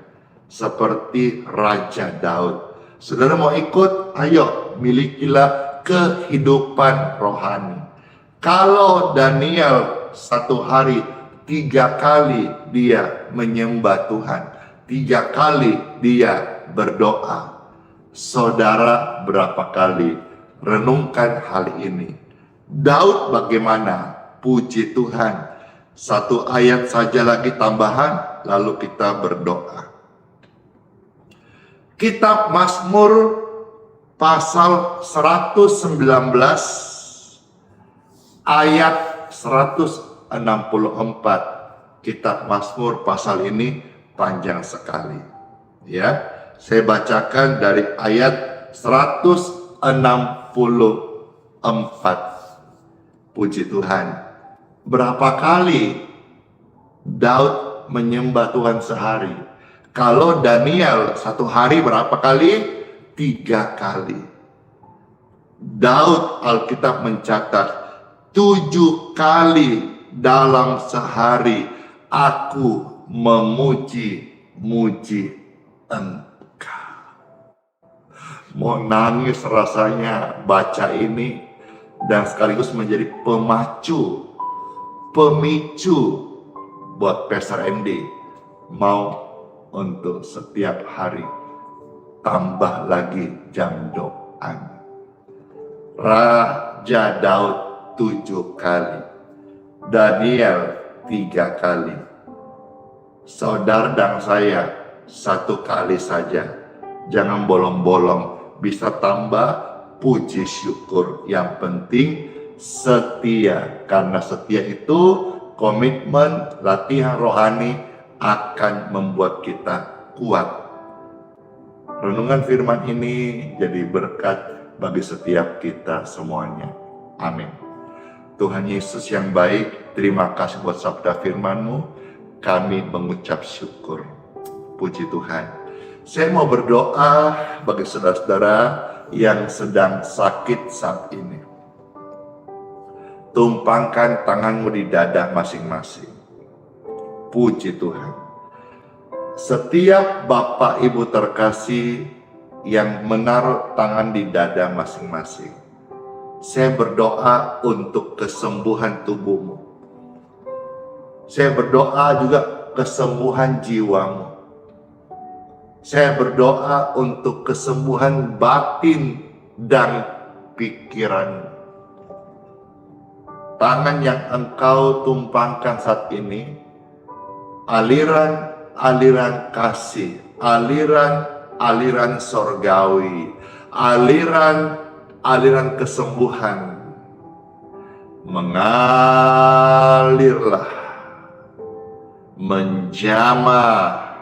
seperti Raja Daud. Saudara mau ikut? Ayo, milikilah kehidupan rohani. Kalau Daniel 1 hari 3 kali dia menyembah Tuhan, 3 kali dia berdoa. Saudara berapa kali renungkan hal ini? Daud bagaimana? Puji Tuhan. 1 ayat saja lagi tambahan, lalu kita berdoa. Kitab Mazmur pasal 119 ayat 164. Kitab Mazmur pasal ini panjang sekali. Ya, saya bacakan dari ayat 164. Puji Tuhan. Berapa kali Daud menyembah Tuhan sehari? Kalau Daniel 1 hari berapa kali? 3 kali. Daud Alkitab mencatat 7 kali dalam sehari aku memuji-muji Engkau. Mau nangis rasanya baca ini, dan sekaligus menjadi pemicu buat Pastor Andy mau untuk setiap hari tambah lagi jam doa. Raja Daud 7 kali, Daniel 3 kali, saudara dan saya 1 kali saja. Jangan bolong-bolong, bisa tambah. Puji syukur, yang penting setia, karena setia itu komitmen, latihan rohani akan membuat kita kuat. Renungan firman ini jadi berkat bagi setiap kita semuanya. Amin. Tuhan Yesus yang baik, terima kasih buat sabda firman-Mu. Kami mengucap syukur. Puji Tuhan. Saya mau berdoa bagi saudara-saudara yang sedang sakit saat ini. Tumpangkan tanganmu di dada masing-masing. Puji Tuhan. Setiap Bapak Ibu terkasih yang menaruh tangan di dada masing-masing, saya berdoa untuk kesembuhan tubuhmu. Saya berdoa juga kesembuhan jiwamu. Saya berdoa untuk kesembuhan batin dan pikiran. Tangan yang engkau tumpangkan saat ini, aliran kasih, aliran sorgawi, aliran kesembuhan mengalirlah, menjamah,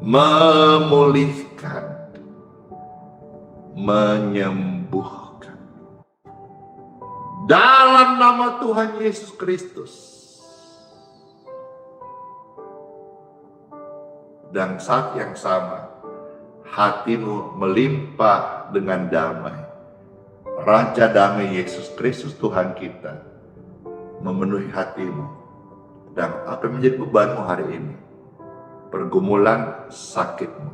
memulihkan, menyembuhkan. Dalam nama Tuhan Yesus Kristus. Dan saat yang sama, hatimu melimpah dengan damai. Raja damai Yesus Kristus Tuhan kita memenuhi hatimu. Dan apa yang menjadi bebanmu hari ini? Pergumulan sakitmu,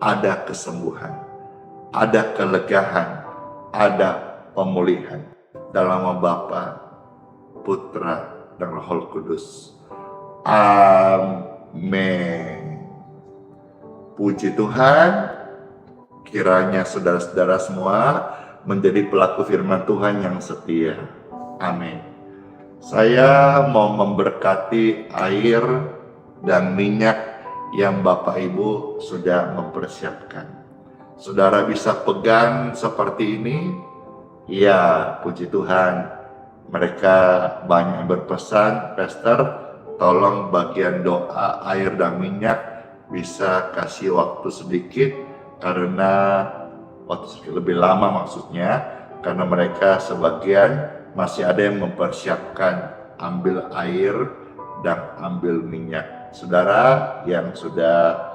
ada kesembuhan, ada kelegaan, ada pemulihan dalam nama Bapa, Putra, dan Roh Kudus. Amin. Puji Tuhan. Kiranya saudara-saudara semua menjadi pelaku firman Tuhan yang setia. Amin. Saya mau memberkati air dan minyak yang Bapak Ibu sudah mempersiapkan. Saudara bisa pegang seperti ini. Ya, puji Tuhan. Mereka banyak yang berpesan, Pastor, tolong bagian doa air dan minyak bisa kasih waktu sedikit, karena waktu sedikit lebih lama maksudnya, karena mereka sebagian masih ada yang mempersiapkan ambil air dan ambil minyak. Saudara yang sudah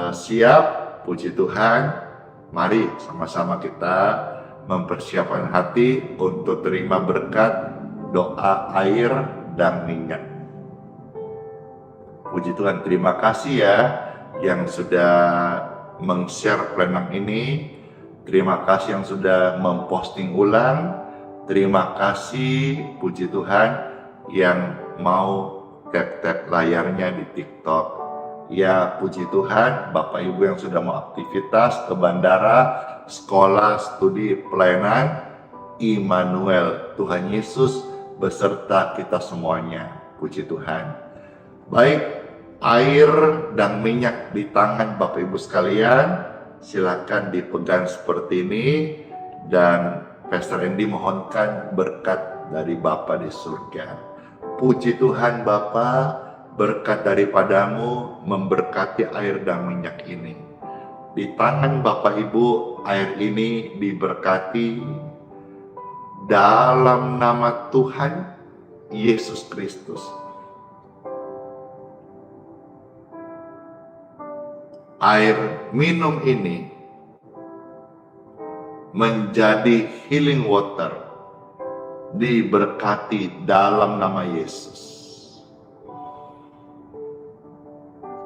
siap, puji Tuhan, mari sama-sama kita mempersiapkan hati untuk terima berkat doa air dan minyak. Puji Tuhan, terima kasih ya yang sudah meng-share plenang ini. Terima kasih yang sudah memposting ulang. Terima kasih, puji Tuhan, yang mau tap-tap layarnya di TikTok. Ya, puji Tuhan, Bapak Ibu yang sudah mau aktivitas ke bandara, sekolah, studi, pelayanan, Immanuel, Tuhan Yesus beserta kita semuanya. Puji Tuhan. Baik, air dan minyak di tangan Bapak Ibu sekalian, silakan dipegang seperti ini, dan Pastor Andy mohonkan berkat dari Bapa di surga. Puji Tuhan Bapa, berkat daripadamu memberkati air dan minyak ini. Di tangan Bapak Ibu, air ini diberkati dalam nama Tuhan Yesus Kristus. Air minum ini menjadi healing water, diberkati dalam nama Yesus.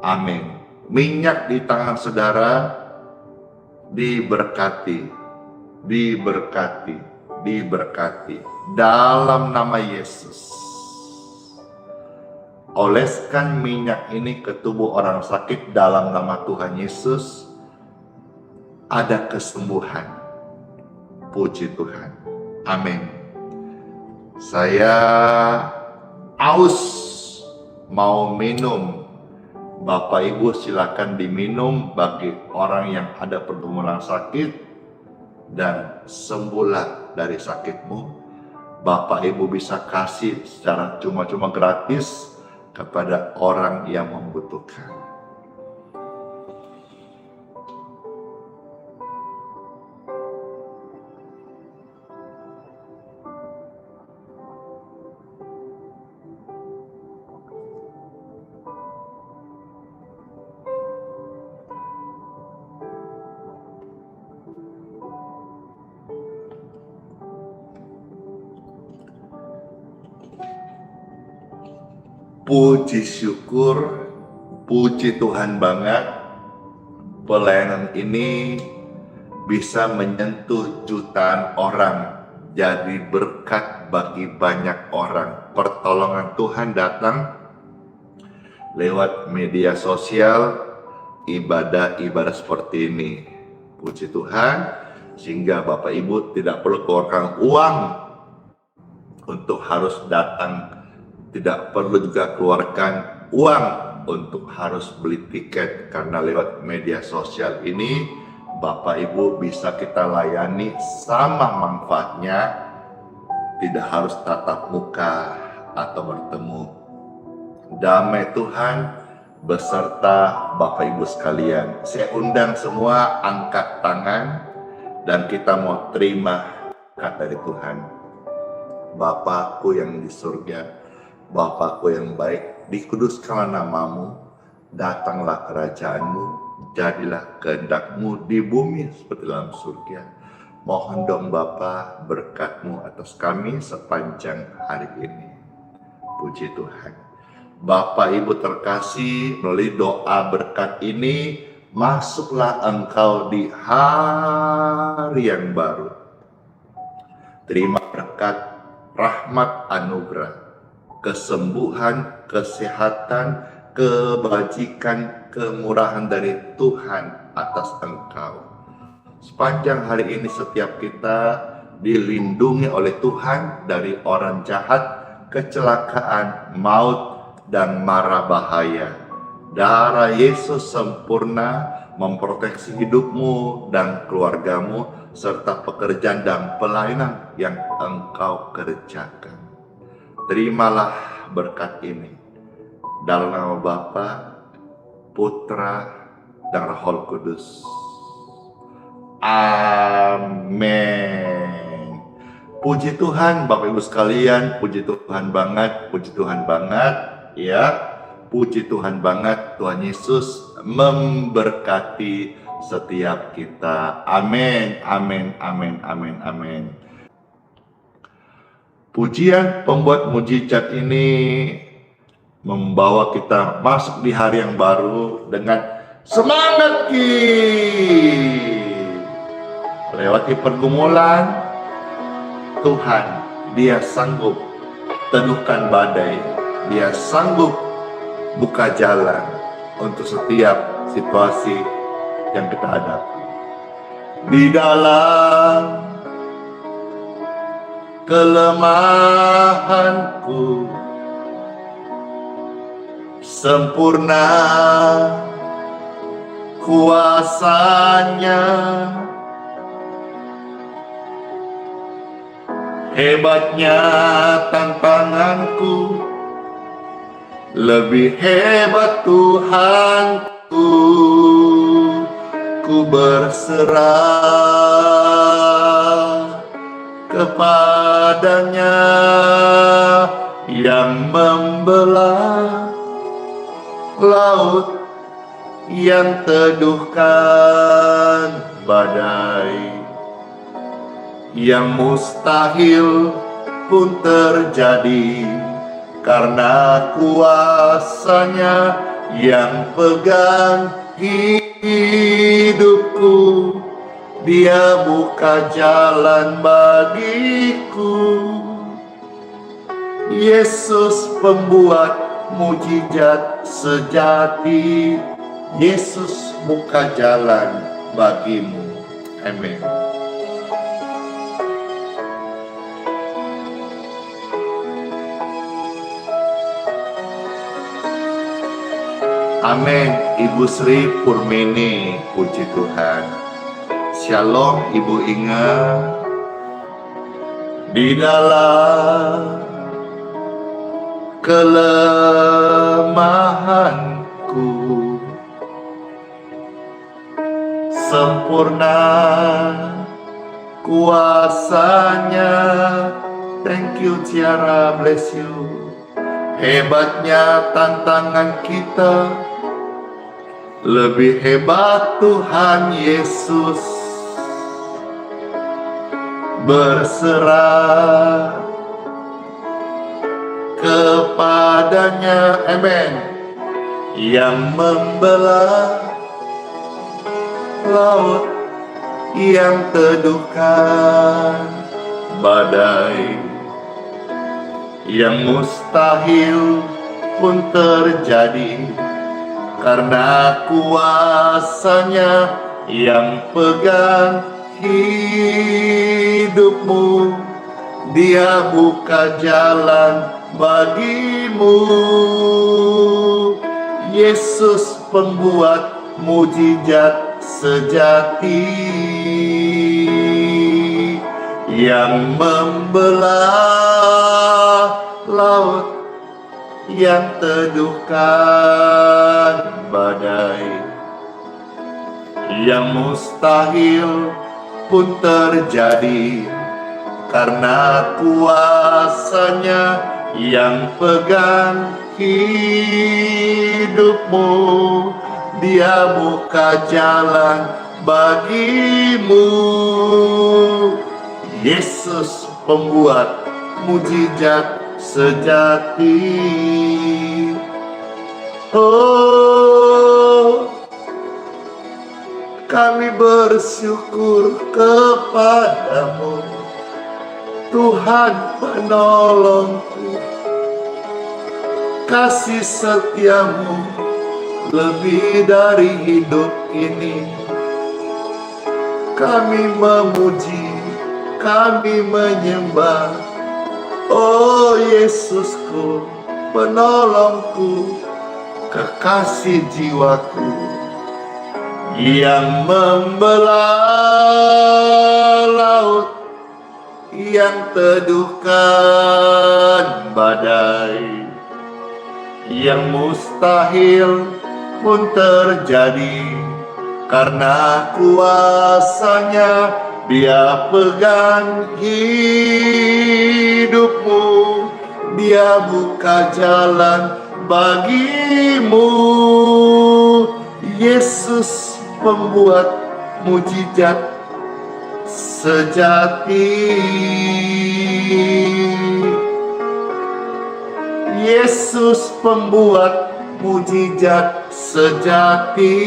Amin. Minyak di tangan saudara diberkati, diberkati, diberkati dalam nama Yesus. Oleskan minyak ini ke tubuh orang sakit dalam nama Tuhan Yesus. Ada kesembuhan. Puji Tuhan. Amin. Saya aus mau minum. Bapak Ibu silakan diminum bagi orang yang ada pergumulan sakit, dan sembuhlah dari sakitmu. Bapak Ibu bisa kasih secara cuma-cuma gratis kepada orang yang membutuhkan. Puji syukur, puji Tuhan banget, pelayanan ini bisa menyentuh jutaan orang, jadi berkat bagi banyak orang. Pertolongan Tuhan datang lewat media sosial, ibadah-ibadah seperti ini. Puji Tuhan, sehingga Bapak Ibu tidak perlu keluarkan uang untuk harus datang. Tidak perlu juga keluarkan uang untuk harus beli tiket, karena lewat media sosial ini Bapak Ibu bisa kita layani sama manfaatnya, tidak harus tatap muka atau bertemu. Damai Tuhan beserta Bapak Ibu sekalian. Saya undang semua angkat tangan dan kita mau terima kata dari Tuhan. Bapakku yang di surga, Bapakku yang baik, dikuduskanlah namamu, datanglah kerajaanmu, jadilah kehendakmu di bumi seperti dalam surga. Mohon dong Bapa berkatmu atas kami sepanjang hari ini. Puji Tuhan. Bapak Ibu terkasih, melalui doa berkat ini, masuklah engkau di hari yang baru. Terima berkat, rahmat, anugerah, kesembuhan, kesehatan, kebajikan, kemurahan dari Tuhan atas engkau. Sepanjang hari ini setiap kita dilindungi oleh Tuhan dari orang jahat, kecelakaan, maut, dan mara bahaya. Darah Yesus sempurna memproteksi hidupmu dan keluargamu, serta pekerjaan dan pelayanan yang engkau kerjakan. Terimalah berkat ini dalam nama Bapa, Putra, dan Roh Kudus. Amin. Puji Tuhan Bapak Ibu sekalian, puji Tuhan banget, ya. Puji Tuhan banget, Tuhan Yesus memberkati setiap kita. Amin, amin, amin, amin, amin. Pujian pembuat mujizat ini membawa kita masuk di hari yang baru dengan semangat. Lewati pergumulan, Tuhan Dia sanggup teduhkan badai, Dia sanggup buka jalan untuk setiap situasi yang kita hadapi. Di dalam kelemahanku sempurna kuasanya, hebatnya tantanganku, lebih hebat Tuhanku. Ku berserah kepadanya yang membelah laut, yang teduhkan badai, yang mustahil pun terjadi karena kuasanya yang pegang hidupku. Dia buka jalan bagiku. Yesus pembuat mujizat sejati. Yesus buka jalan bagimu. Amin. Amin. Ibu Sri Purmini, puji Tuhan. Shalom Ibu Inga. Di dalam kelemahanku sempurna kuasanya. Thank you Tiara, bless you. Hebatnya tantangan kita, lebih hebat Tuhan Yesus. Berserah kepadanya, amin, yang membelah laut, yang teduhkan badai, yang mustahil pun terjadi karena kuasanya yang pegang hidupmu. Dia buka jalan bagimu. Yesus pembuat mujizat sejati, yang membelah laut, yang teduhkan badai, yang mustahil pun terjadi karena kuasanya yang pegang hidupmu. Dia buka jalan bagimu. Yesus pembuat mujizat sejati. Oh, kami bersyukur kepadamu, Tuhan penolongku. Kasih setiamu lebih dari hidup ini. Kami memuji, kami menyembah. Oh Yesusku, penolongku, kekasih jiwaku, yang membelah laut, yang teduhkan badai, yang mustahil pun terjadi karena kuasanya. Dia pegang hidupmu. Dia buka jalan bagimu. Yesus pembuat mujizat sejati. Yesus pembuat mujizat sejati.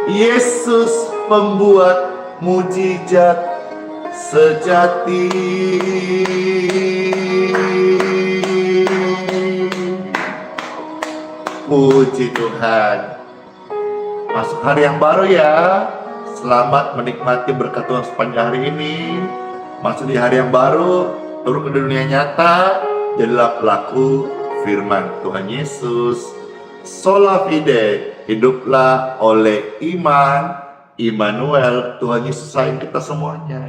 Yesus pembuat mujizat sejati. Puji Tuhan. Masuk hari yang baru ya. Selamat menikmati berkat Tuhan sepanjang hari ini. Masuk di hari yang baru, turun ke dunia nyata, jadilah pelaku firman Tuhan Yesus. Sola fide, hiduplah oleh iman. Immanuel, Tuhan Yesus sayang kita semuanya.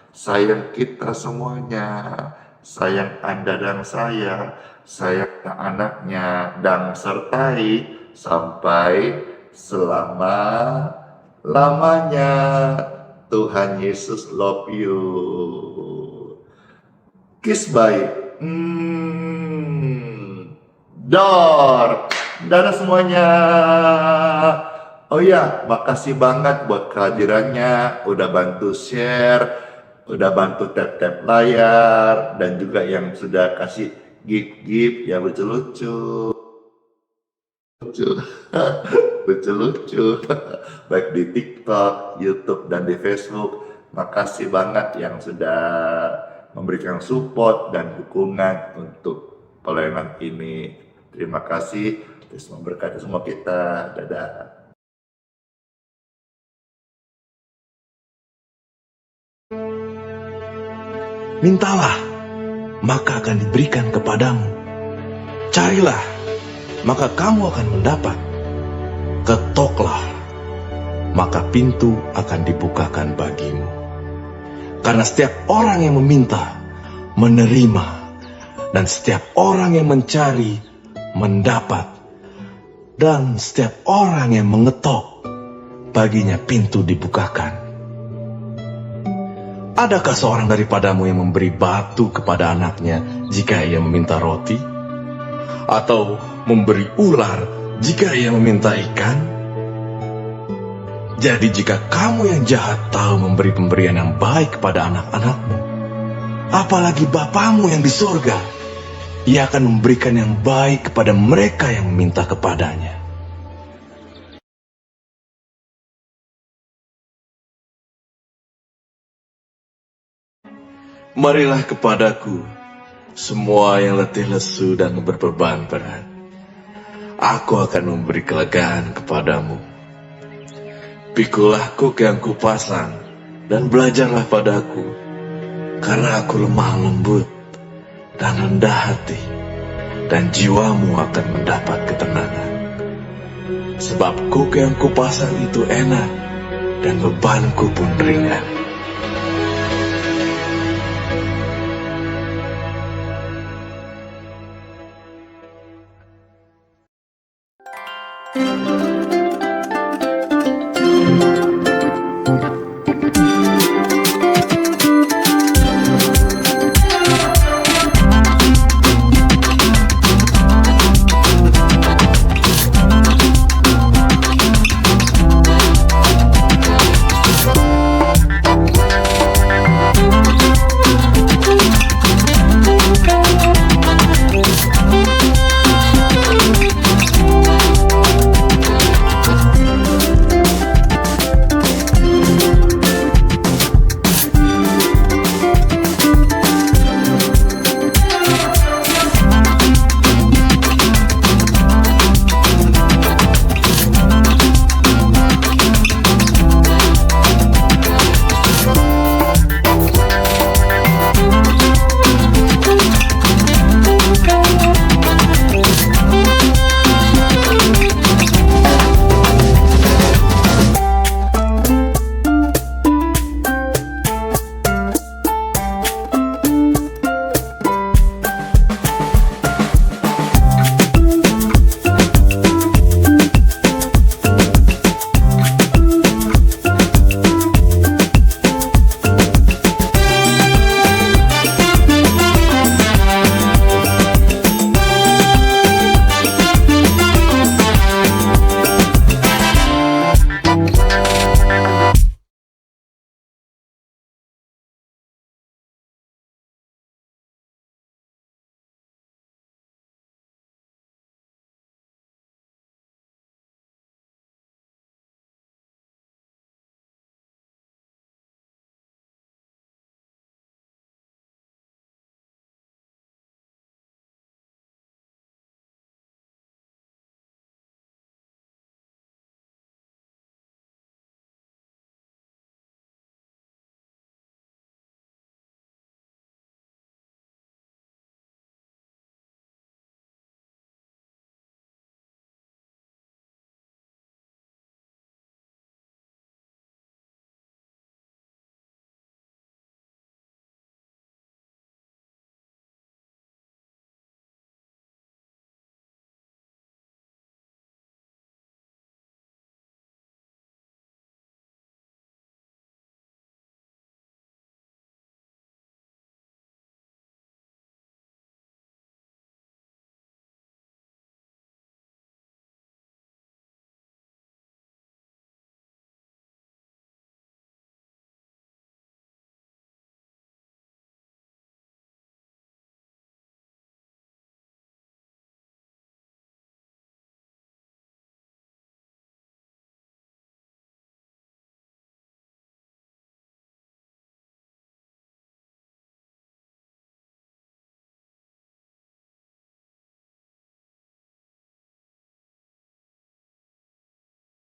Sayang kita semuanya. Sayang Anda dan saya. Sayang anaknya dan sertai sampai selama-lamanya. Tuhan Yesus love you. Kiss bye. Dor. Dadah semuanya. Oh ya, makasih banget buat kehadirannya. Udah bantu share, udah bantu tap-tap layar, dan juga yang sudah kasih gift-gift yang lucu-lucu. Lucu-lucu. Baik di TikTok, YouTube, dan di Facebook. Makasih banget yang sudah memberikan support dan dukungan untuk pelayanan ini. Terima kasih. Terus memberkati semua kita. Dadah. Mintalah, maka akan diberikan kepadamu. Carilah, maka kamu akan mendapat. Ketoklah, maka pintu akan dibukakan bagimu. Karena setiap orang yang meminta, menerima. Dan setiap orang yang mencari, mendapat. Dan setiap orang yang mengetok, baginya pintu dibukakan. Adakah seorang daripadamu yang memberi batu kepada anaknya jika ia meminta roti? Atau memberi ular jika ia meminta ikan? Jadi jika kamu yang jahat tahu memberi pemberian yang baik kepada anak-anakmu, apalagi Bapamu yang di surga, Ia akan memberikan yang baik kepada mereka yang meminta kepadanya. Marilah kepadaku, semua yang letih lesu dan berbeban berat. Aku akan memberi kelegaan kepadamu. Pikulah kuk yang kupasang, dan belajarlah padaku, karena aku lemah lembut dan rendah hati, dan jiwamu akan mendapat ketenangan. Sebab kuk yang kupasang itu enak, dan bebanku pun ringan.